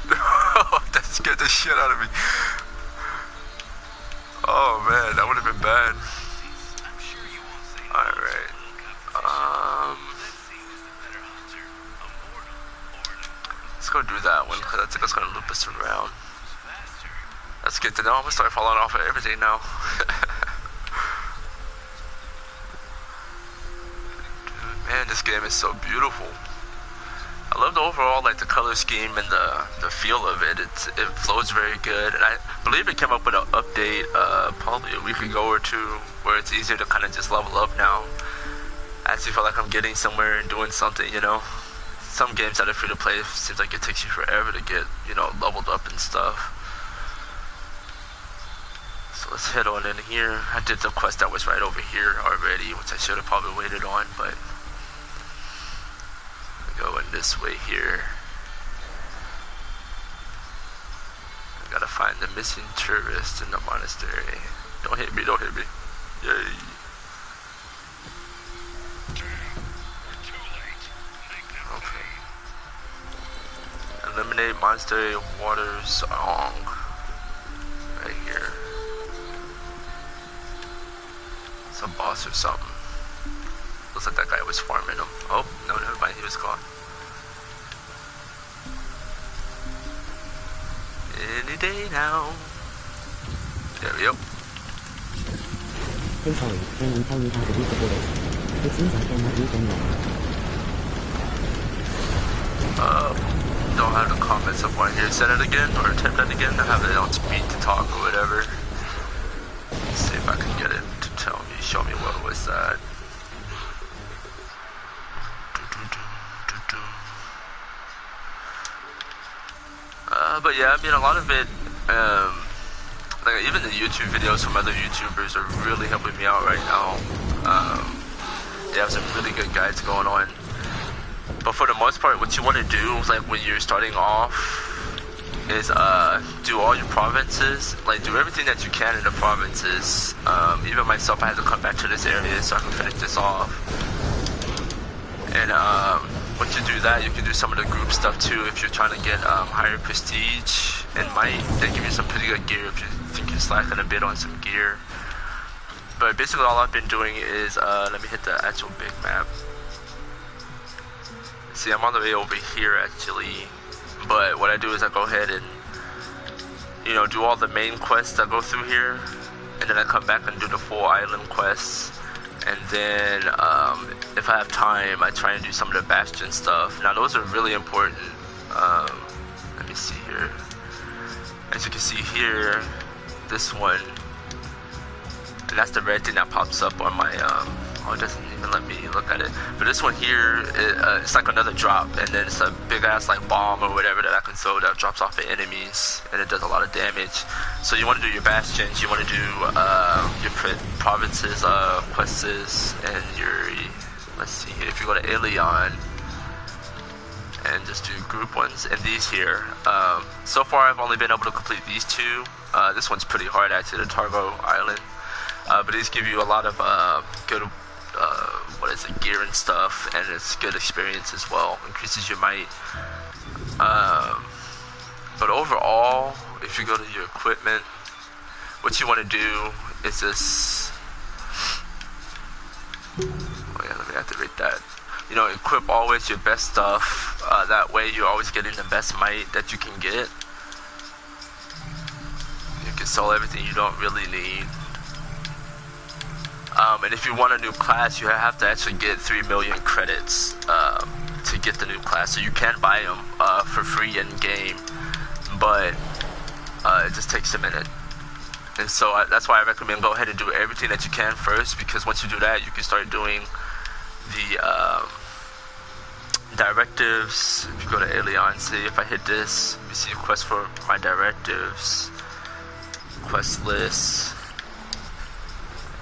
B: That scared the shit out of me. Oh man, that would have been bad. Alright. Let's go do that one, because I think it's going to loop us around. That's good to know. I'm going to start falling off of everything now. Dude, man, this game is so beautiful. I love the overall, like the color scheme and the feel of it. It flows very good, and I believe it came up with an update probably a week ago or 2, where it's easier to kind of just level up now. I actually feel like I'm getting somewhere and doing something, you know. Some games that are free to play, it seems like it takes you forever to get, you know, leveled up and stuff. So let's head on in here. I did the quest that was right over here already, which I should have probably waited on, but going this way here. I gotta find the missing tourist in the monastery. Don't hit me, don't hit me. Yay. Okay. Eliminate monastery water song. Right here. It's a boss or something. Looks like that guy was farming him. Oh, no, never mind, he was gone. Any day now. There we go.
G: Hey, sorry, can you tell me how to use the portal? It seems I cannot use them now.
B: Don't have the comments up on here. Say that again, or attempt that again. I have it on speed to talk or whatever. Let's see if I can get it to tell me, show me what was that. but yeah, I mean, a lot of it, like even the YouTube videos from other YouTubers are really helping me out right now. They have some really good guides going on. But for the most part, what you want to do, like when you're starting off, is do all your provinces, like do everything that you can in the provinces. Even myself, I had to come back to this area so I can finish this off. And once you do that, you can do some of the group stuff too if you're trying to get higher prestige and might. They give you some pretty good gear if you think you're slacking a bit on some gear. But basically all I've been doing is, let me hit the actual big map. See, I'm on the way over here actually, but what I do is I go ahead and, you know, do all the main quests that go through here, and then I come back and do the full island quests. And then, if I have time, I try and do some of the Bastion stuff. Now, those are really important. Let me see here. As you can see here, this one, and that's the red thing that pops up on my, oh, it doesn't even let me look at it. But this one here, it's like another drop, and then it's a big ass like bomb or whatever that I can throw that drops off at enemies, and it does a lot of damage. So you want to do your bastions, you want to do your provinces, quests, and your, let's see here, if you go to Ilion, and just do group ones, and these here. So far I've only been able to complete these two. This one's pretty hard actually, the Targo Island. But these give you a lot of good, what is it, gear and stuff, and it's good experience as well, increases your might. But overall, if you go to your equipment, what you want to do is this, oh yeah, let me activate that. You know, equip always your best stuff, that way you're always getting the best might that you can get. You can sell everything you don't really need. And if you want a new class, you have to actually get 3 million credits to get the new class. So you can buy them for free in game, but it just takes a minute. And so that's why I recommend go ahead and do everything that you can first, because once you do that, you can start doing the directives. If you go to Ilion, see if I hit this, you see a quest for my directives, quest list.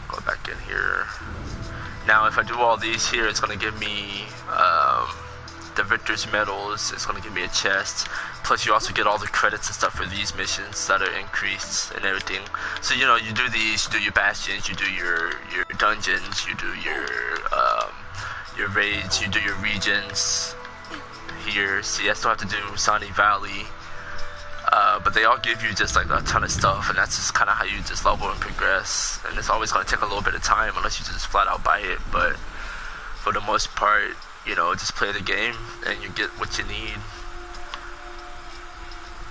B: Go back in here. Now if I do all these here, it's going to give me the victor's medals, it's going to give me a chest, plus you also get all the credits and stuff for these missions that are increased and everything. So you know, you do these, you do your bastions, you do your dungeons, you do your raids, you do your regions here. See, I still have to do Sani Valley. But they all give you just like a ton of stuff, and that's just kind of how you just level and progress. And it's always going to take a little bit of time unless you just flat out buy it. But for the most part, you know, just play the game and you get what you need.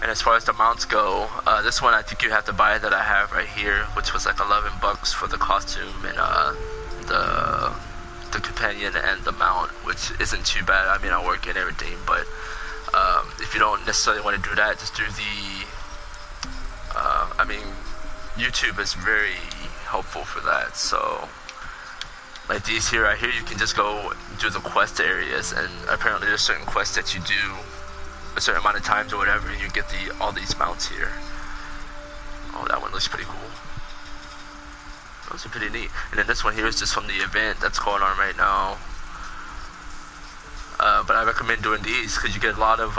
B: And as far as the mounts go, this one I think you have to buy that I have right here, which was like $11 for the costume and the companion and the mount, which isn't too bad. I mean, I work in everything, but if you don't necessarily want to do that, just do the, I mean, YouTube is very helpful for that. So, like these here, right here, you can just go do the quest areas, and apparently there's certain quests that you do a certain amount of times or whatever, and you get all these mounts here. Oh, that one looks pretty cool. Those are pretty neat. And then this one here is just from the event that's going on right now. But I recommend doing these because you get a lot of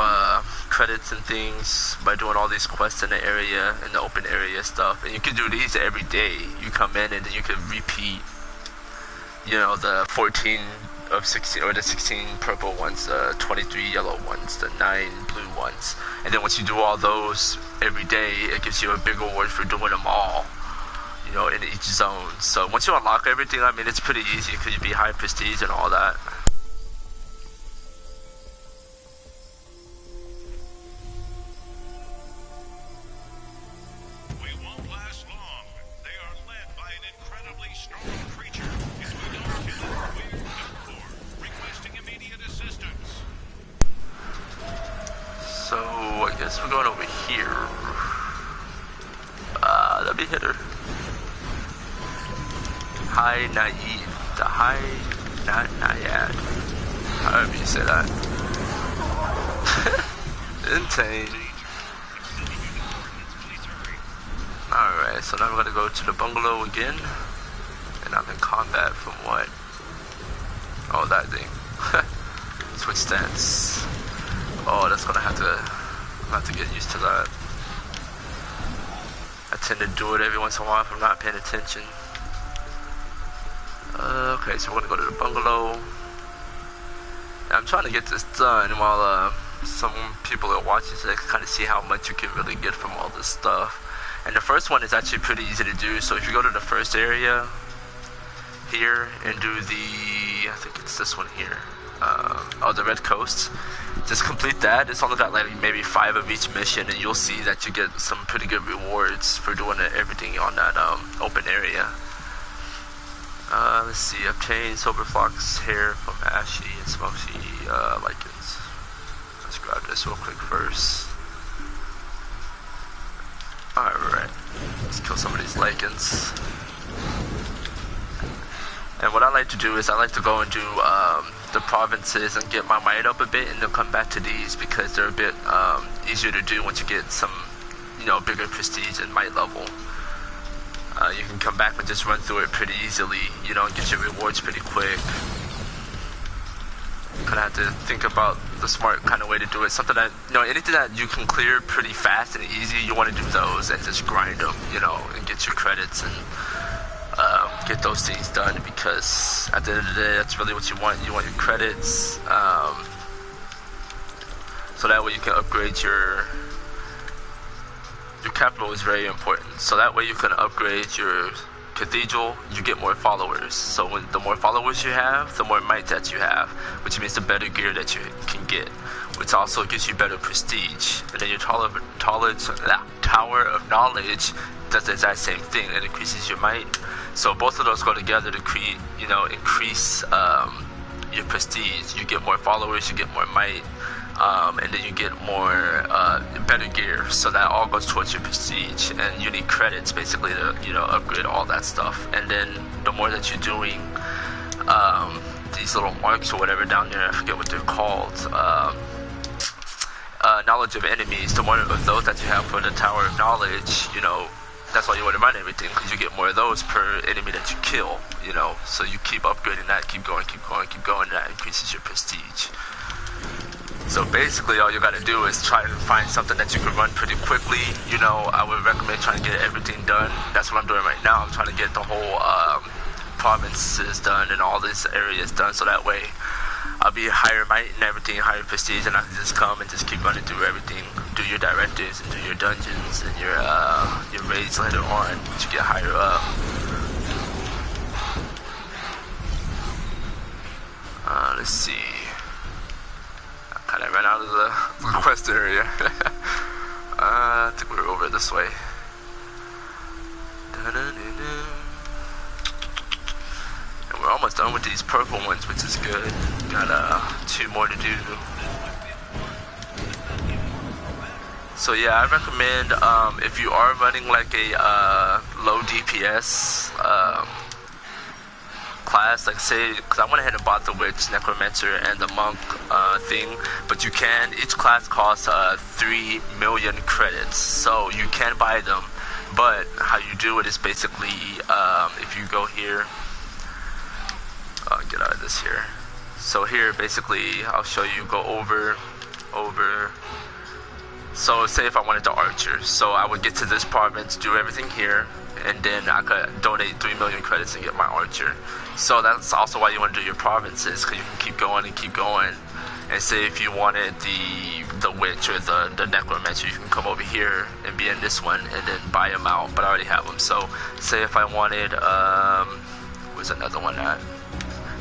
B: credits and things by doing all these quests in the area, in the open area stuff. And you can do these every day. You come in and then you can repeat, you know, the 14 of 16, or the 16 purple ones, the 23 yellow ones, the 9 blue ones. And then once you do all those every day, it gives you a big award for doing them all, you know, in each zone. So once you unlock everything, I mean, it's pretty easy because you be high prestige and all that. So I guess we're going over here. Let me hit her. High Naive. The High Naiad. However you say that. Insane. Alright, so now we're gonna go to the bungalow again. And I'm in combat from what? Oh, that thing. Switch stance. Oh, that's gonna have to get used to that. I tend to do it every once in a while if I'm not paying attention. Okay, so we're gonna go to the bungalow. And I'm trying to get this done while some people are watching so they can kind of see how much you can really get from all this stuff. And the first one is actually pretty easy to do. So if you go to the first area here and do the, I think it's this one here, oh, the Red Coast, just complete that. It's only got like maybe 5 of each mission, and you'll see that you get some pretty good rewards for doing everything on that open area. Let's see, obtain Silver Fox hair from Ashy and Smoky lichens. Let's grab this real quick first. Alright, let's kill some of these lichens. And what I like to do is I like to go and do the provinces and get my might up a bit, and then come back to these because they're a bit easier to do once you get some, you know, bigger prestige and might level. You can come back and just run through it pretty easily, you know, and get your rewards pretty quick. Kind of have to think about the smart kind of way to do it. Something that, you know, anything that you can clear pretty fast and easy, you want to do those and just grind them, you know, and get your credits and get those things done, because at the end of the day, that's really what you want. You want your credits, so that way you can upgrade your capital is very important. So that way you can upgrade your cathedral, you get more followers. So when the more followers you have, the more might that you have, which means the better gear that you can get, which also gives you better prestige. And then your Tower of Knowledge does the exact same thing. It increases your might. So both of those go together to create, you know, increase your prestige. You get more followers, you get more might, and then you get more better gear. So that all goes towards your prestige, and you need credits basically to, you know, upgrade all that stuff. And then the more that you're doing these little marks or whatever down there, I forget what they're called, knowledge of enemies, the more of those that you have for the Tower of Knowledge, you know, that's why you want to run everything, because you get more of those per enemy that you kill, you know. So you keep upgrading that, keep going, and that increases your prestige. So basically all you gotta do is try to find something that you can run pretty quickly. You know, I would recommend trying to get everything done. That's what I'm doing right now. I'm trying to get the whole provinces done and all these areas done, so that way I'll be higher might and everything, higher prestige, and I can just come and just keep running through everything, do your directives and do your dungeons and your raids later on to get higher up. Let's see. I kind of ran out of the quest area. I think we were over this way. And we're almost done with these purple ones, which is good. Got 2 more to do. So yeah, I recommend if you are running like a low DPS class, like say, because I went ahead and bought the Witch, Necromancer, and the Monk thing, but you can, each class costs 3 million credits, so you can buy them, but how you do it is basically, if you go here, get out of this here, so here basically, I'll show you, go over, so say if I wanted to archer, so I would get to this province, do everything here, and then I could donate 3 million credits and get my archer. So that's also why you want to do your provinces, because you can keep going and keep going. And say if you wanted the witch or the necromancer, you can come over here and be in this one and then buy them out, but I already have them. So say if I wanted, where's another one at?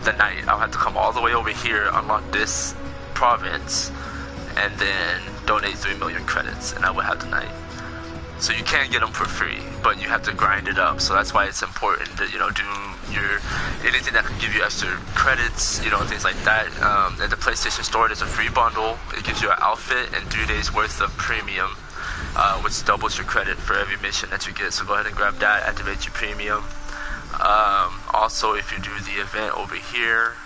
B: The knight, I'll have to come all the way over here, unlock this province, and then donate 3 million credits, and I would have the knight. So you can get them for free, but you have to grind it up. So that's why it's important to, you know, do your anything that can give you extra credits, you know, things like that. At the PlayStation Store, there's a free bundle. It gives you an outfit and 3 days worth of premium, which doubles your credit for every mission that you get. So go ahead and grab that, activate your premium. Also, if you do the event over here,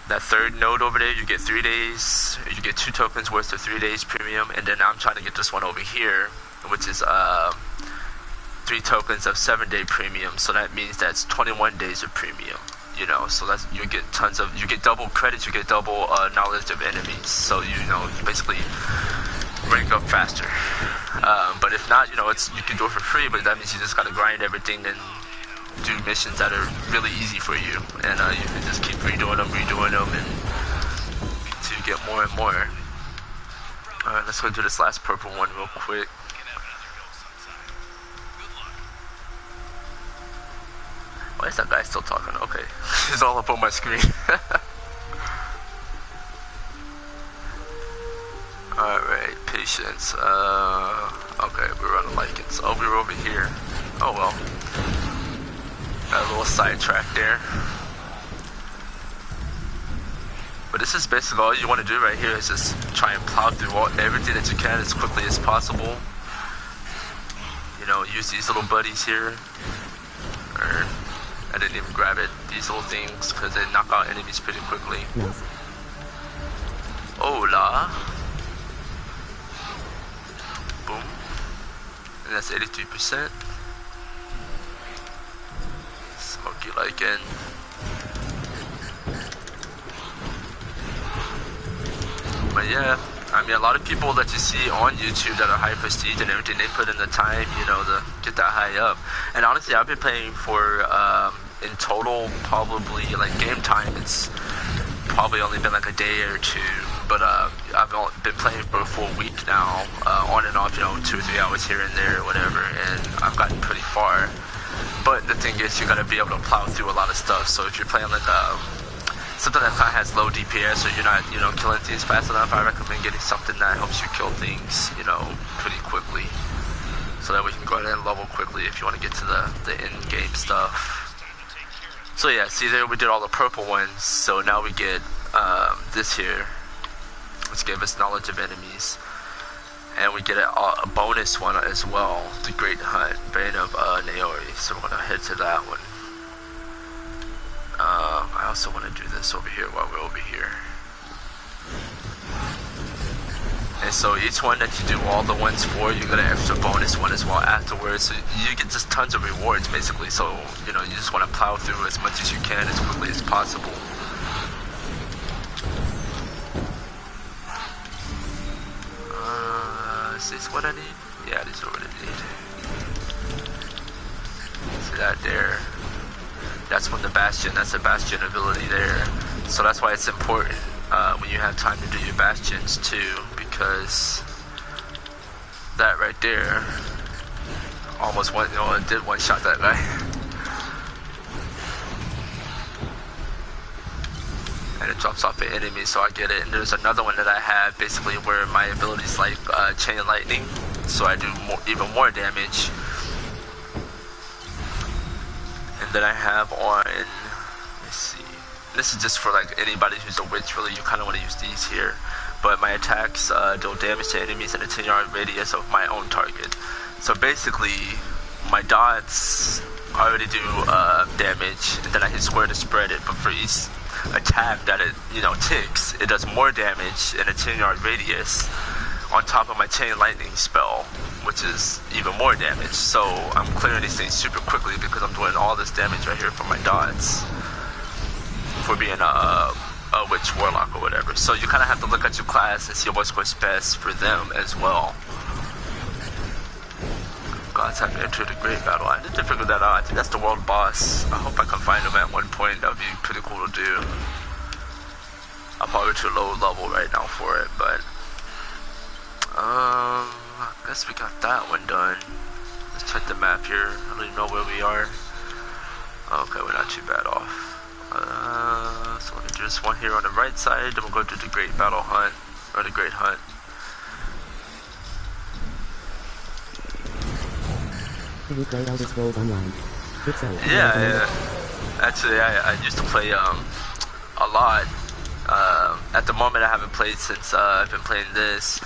B: that third node over there, you get 3 days, you get 2 tokens worth of 3 days premium, and then I'm trying to get this one over here, which is 3 tokens of 7-day premium, so that means that's 21 days of premium. You know, so that's, you get double credits, you get double knowledge of enemies. So you basically rank up faster. But if not, you can do it for free, but that means you just gotta grind everything and do missions that are really easy for you, and you can just keep redoing them, and until you get more and more. All right, let's go do this last purple one real quick. Why is that guy still talking? Okay, he's all up on my screen. Alright, patience. Okay, we're on the lichens. Oh, we were over here. Oh well. Got a little sidetrack there. But this is basically all you want to do right here is just try and plow through everything that you can as quickly as possible. You know, use these little buddies here. Or, I didn't even grab it. These little things, because they knock out enemies pretty quickly.
G: Nice.
B: Hola. Boom. And that's 83%. Smoky lichen. But yeah, I mean, a lot of people that you see on YouTube that are high prestige and everything, they put in the time, to get that high up. And honestly, I've been playing for, in total, probably, like, game time, it's probably only been like a day or two. But I've been playing for a full week now, on and off, 2 or 3 hours here and there or whatever, and I've gotten pretty far. But the thing is, you gotta be able to plow through a lot of stuff. So if you're playing like something that kind of has low DPS, or you're not, killing things fast enough, I recommend getting something that helps you kill things, pretty quickly. So that we can go ahead and level quickly if you want to get to the end game stuff. So yeah, see there, we did all the purple ones. So now we get this here, which gave us knowledge of enemies. And we get a bonus one as well, the Great Hunt, Bane of Naori. So we're gonna head to that one. I also want to do this over here while we're over here. And so each one that you do all the ones for, you get an extra bonus one as well afterwards. So you get just tons of rewards basically. So, you just want to plow through as much as you can as quickly as possible. Is this what I need? Yeah, this is what I need. See that there? That's when that's the Bastion ability there. So that's why it's important when you have time to do your Bastions too, because that right there almost did one shot that guy. And it drops off the enemy, so I get it. And there's another one that I have basically where my abilities like Chain Lightning, so I do even more damage. That I have on, let's see, this is just for like anybody who's a witch really, you kind of want to use these here, but my attacks deal damage to enemies in a 10-yard radius of my own target. So basically, my dots already do damage, and then I hit square to spread it, but for each attack that it, ticks, it does more damage in a 10-yard radius on top of my Chain Lightning spell, which is even more damage. So I'm clearing these things super quickly because I'm doing all this damage right here from my dots for being a witch, warlock, or whatever. So you kind of have to look at your class and see what's best for them as well. Gods have entered a great battle. I need to figure that out. I think that's the world boss. I hope I can find him at one point. That would be pretty cool to do. I'm probably too low level right now for it, but I guess we got that one done. Let's check the map here. I don't even know where we are. Okay, we're not too bad off. So we'll do this one here on the right side, then we'll go to the Great Battle Hunt, or the Great Hunt.
G: Do you play Elder Scrolls Online? If so,
B: yeah. Actually, I used to play a lot. At the moment, I haven't played since I've been playing this.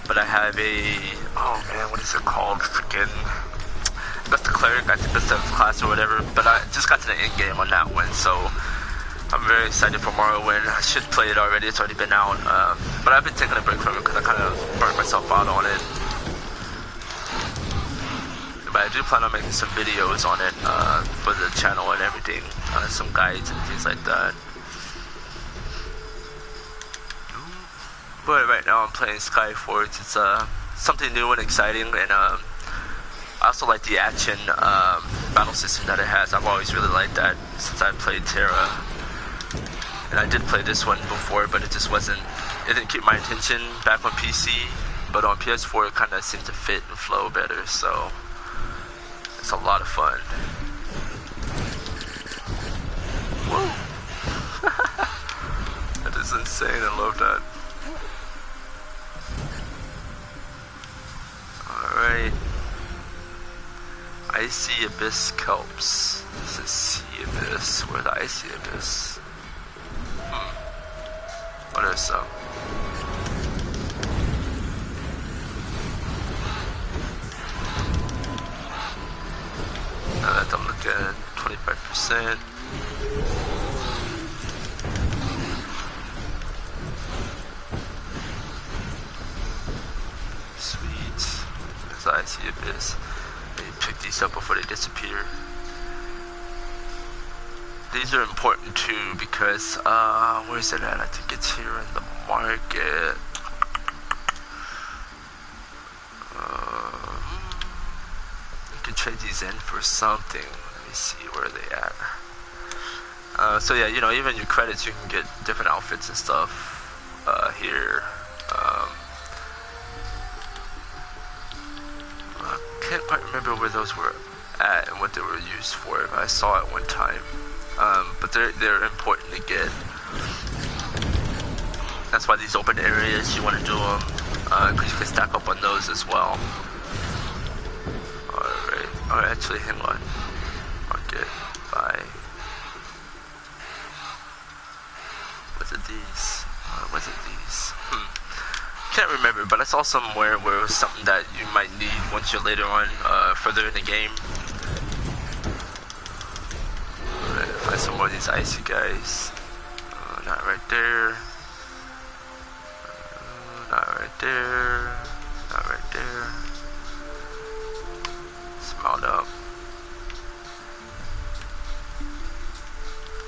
B: But I have oh man, what is it called? Freaking, that's the cleric, I think that's the class or whatever. But I just got to the end game on that one, so I'm very excited for Morrowind. I should play it already, it's already been out. But I've been taking a break from it because I kind of burnt myself out on it. but I do plan on making some videos on it for the channel and everything, some guides and things like that. But right now I'm playing Skyforge. It's something new and exciting, and I also like the action battle system that it has. I've always really liked that since I played Terra. And I did play this one before, but it just wasn't, it didn't keep my attention back on PC. But on PS4 it kind of seemed to fit and flow better, so it's a lot of fun. Whoa! That is insane, I love that. Alright. Icy Abyss Kelps. This is Sea Abyss. Where's the Icy Abyss? What is some? Now that I'm looking at 25%. Sweet. There's the Icy Abyss. Maybe pick these up before they disappear. These are important too because, where is it at? I think it's here in the market. You can trade these in for something. Let me see where they at. So yeah, you know, even your credits, you can get different outfits and stuff here. I can't quite remember where those were at and what they were used for, but I saw it one time. But they're important to get. That's why these open areas, you want to do them, because you can stack up on those as well. Alright, actually, hang on. Okay, bye. Was it these? Was it these? Can't remember, but I saw somewhere where it was something that you might need once you're later on, further in the game. Find some more of these icy guys. Not right there. Not right there. Not right there. Let's mount up.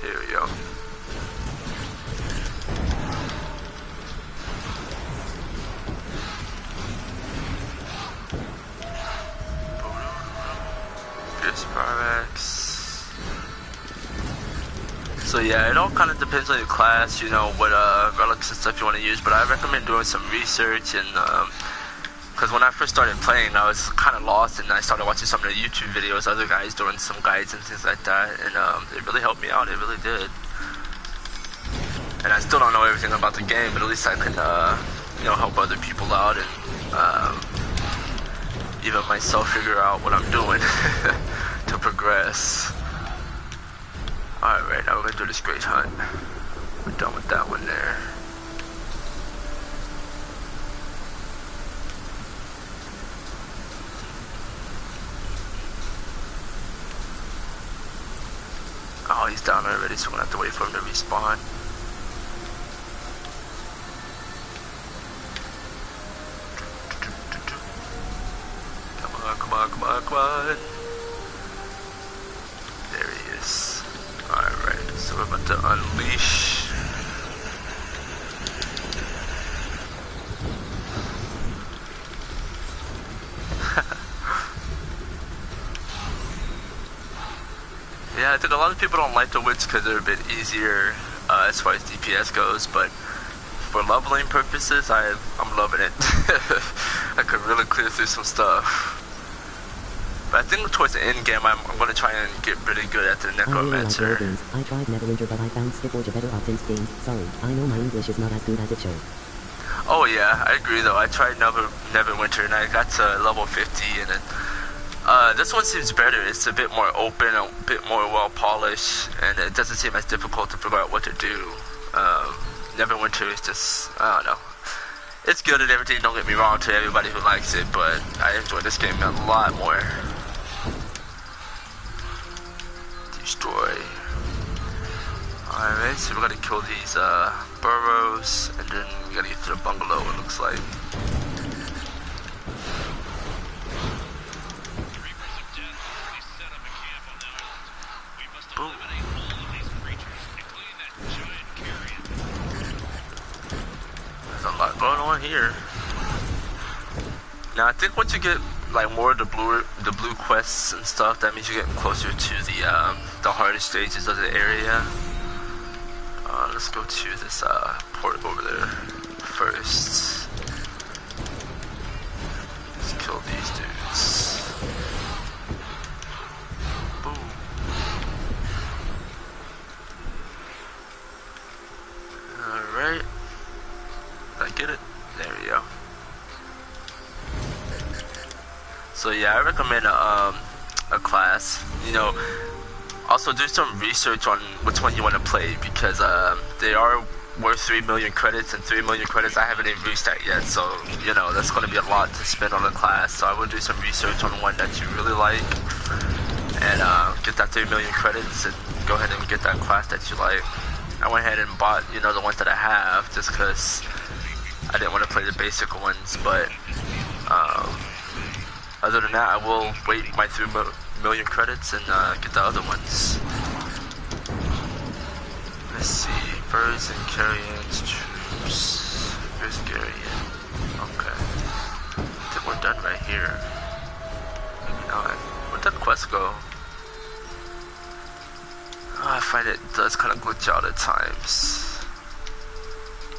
B: Here we go. Pierce Parax. So yeah, it all kind of depends on your class, you know, what relics and stuff you want to use, but I recommend doing some research, and because when I first started playing, I was kind of lost, and I started watching some of the YouTube videos, other guys doing some guides and things like that, and it really helped me out, it really did. And I still don't know everything about the game, but at least I can, you know, help other people out, and even myself figure out what I'm doing to progress. Alright, now we're gonna do this great hunt. We're done with that one there. Oh, he's down already, so we're gonna have to wait for him to respawn. Come on, come on, come on, come on. There he is. Alright, so we're about to unleash. Yeah, I think a lot of people don't like the wits because they're a bit easier as far as DPS goes, but for leveling purposes, I'm loving it. I could really clear through some stuff. But I think towards the end game, I'm going to try and get really good at the Necromancer.
G: I tried Neverwinter, but I found Skyforge a better option game. Sorry, I know my English is not as good as it should.
B: Oh yeah, I agree though. I tried Neverwinter and I got to level 50, and then this one seems better. It's a bit more open, a bit more well polished, and it doesn't seem as difficult to figure out what to do. Neverwinter is just, I don't know. It's good and everything, don't get me wrong, to everybody who likes it, but I enjoy this game a lot more. Destroy. Alright, so we gotta kill these burrows, and then we gotta get to the bungalow, it looks like. around here. Now I think once you get like more of the blue quests and stuff, that means you're getting closer to the hardest stages of the area. Let's go to this port over there first. Let's kill these dudes. Boom. Alright. Did I get it? There we go. So yeah, I recommend a class. You know, also do some research on which one you want to play, because they are worth 3 million credits, and 3 million credits I haven't even reached that yet. So you know that's going to be a lot to spend on a class. So I would do some research on one that you really like, and get that 3 million credits, and go ahead and get that class that you like. I went ahead and bought, you know, the ones that I have, just because I didn't want to play the basic ones, but other than that, I will wait my 3 million credits and get the other ones. Let's see, birds and carrions, troops, here's carrion. Okay, I think we're done right here. Maybe not. Where'd that quest go? Oh, I find it does kind of glitch out at times.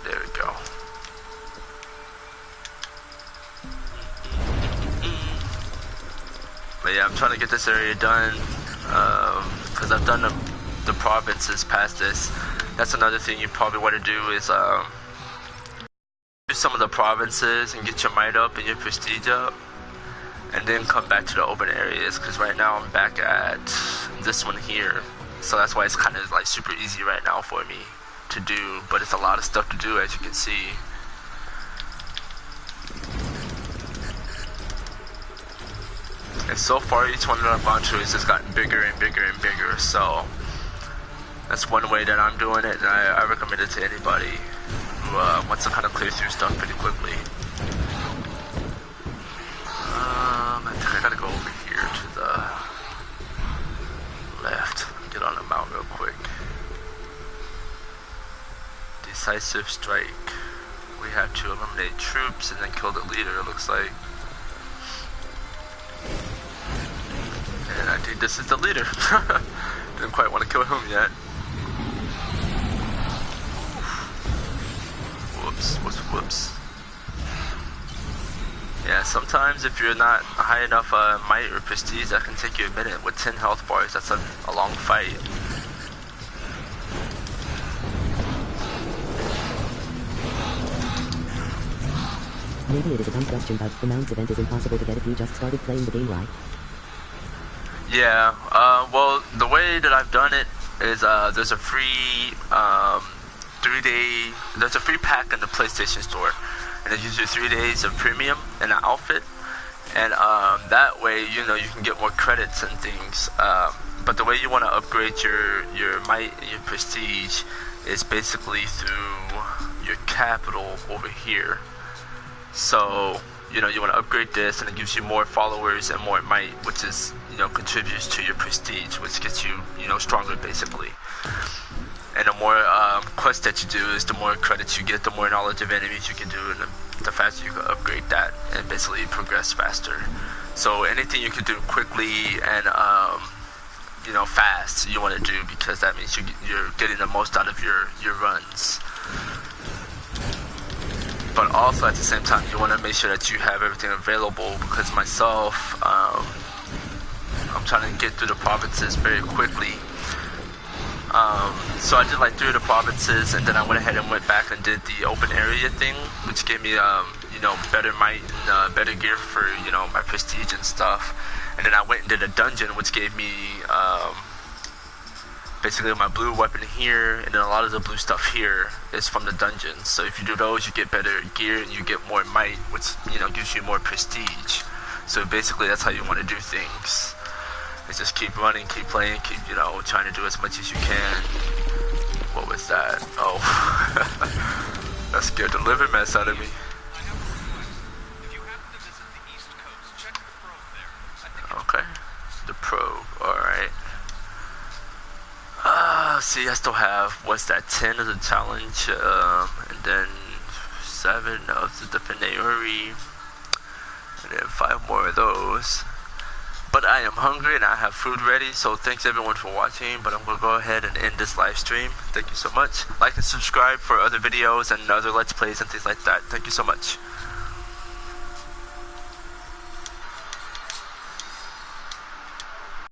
B: There we go. But yeah, I'm trying to get this area done, because I've done the provinces past this. That's another thing you probably want to do is do some of the provinces and get your might up and your prestige up, and then come back to the open areas, because right now I'm back at this one here. So that's why it's kind of like super easy right now for me to do, but it's a lot of stuff to do, as you can see. And so far, each one that I've gone through has just gotten bigger and bigger and bigger. So that's one way that I'm doing it, and I recommend it to anybody who wants to kind of clear through stuff pretty quickly. I think I gotta go over here to the left. Get on the mount real quick. Decisive strike. We have to eliminate troops and then kill the leader, it looks like. And I think this is the leader. Didn't quite want to kill him yet. Whoops. Yeah, sometimes if you're not high enough might or prestige, that can take you a minute. With 10 health bars, that's a long fight.
G: Maybe it is a dumb question, but the mounts event is impossible to get if you just started playing the game, right?
B: Yeah, well, the way that I've done it is there's a free 3-day, there's a free pack in the PlayStation Store, and it gives you 3 days of premium and an outfit, and that way, you know, you can get more credits and things. But the way you want to upgrade your might and your prestige is basically through your capital over here. So, you know, you want to upgrade this, and it gives you more followers and more might, which is, you know, contributes to your prestige, which gets you, you know, stronger basically. And the more quests that you do is the more credits you get, the more knowledge of enemies you can do, and the faster you can upgrade that and basically progress faster. So anything you can do quickly and you know, fast, you want to do, because that means you're getting the most out of your runs. But also at the same time, you want to make sure that you have everything available, because myself, I'm trying to get through the provinces very quickly. So I did like 3 of the provinces, and then I went ahead and went back and did the open area thing, which gave me, you know, better might and better gear for, you know, my prestige and stuff. And then I went and did a dungeon, which gave me basically my blue weapon here, and then a lot of the blue stuff here is from the dungeons. So if you do those, you get better gear and you get more might, which, you know, gives you more prestige. So basically that's how you want to do things. Is just keep running, keep playing, keep, you know, trying to do as much as you can. What was that? Oh, that scared the living mess out of me. Okay, the probe, alright. See, I still have, what's that, 10 of the challenge, and then 7 of the Panayori. And then 5 more of those. But I am hungry and I have food ready, so thanks everyone for watching. But I'm going to go ahead and end this live stream. Thank you so much. Like and subscribe for other videos and other Let's Plays and things like that. Thank you so much.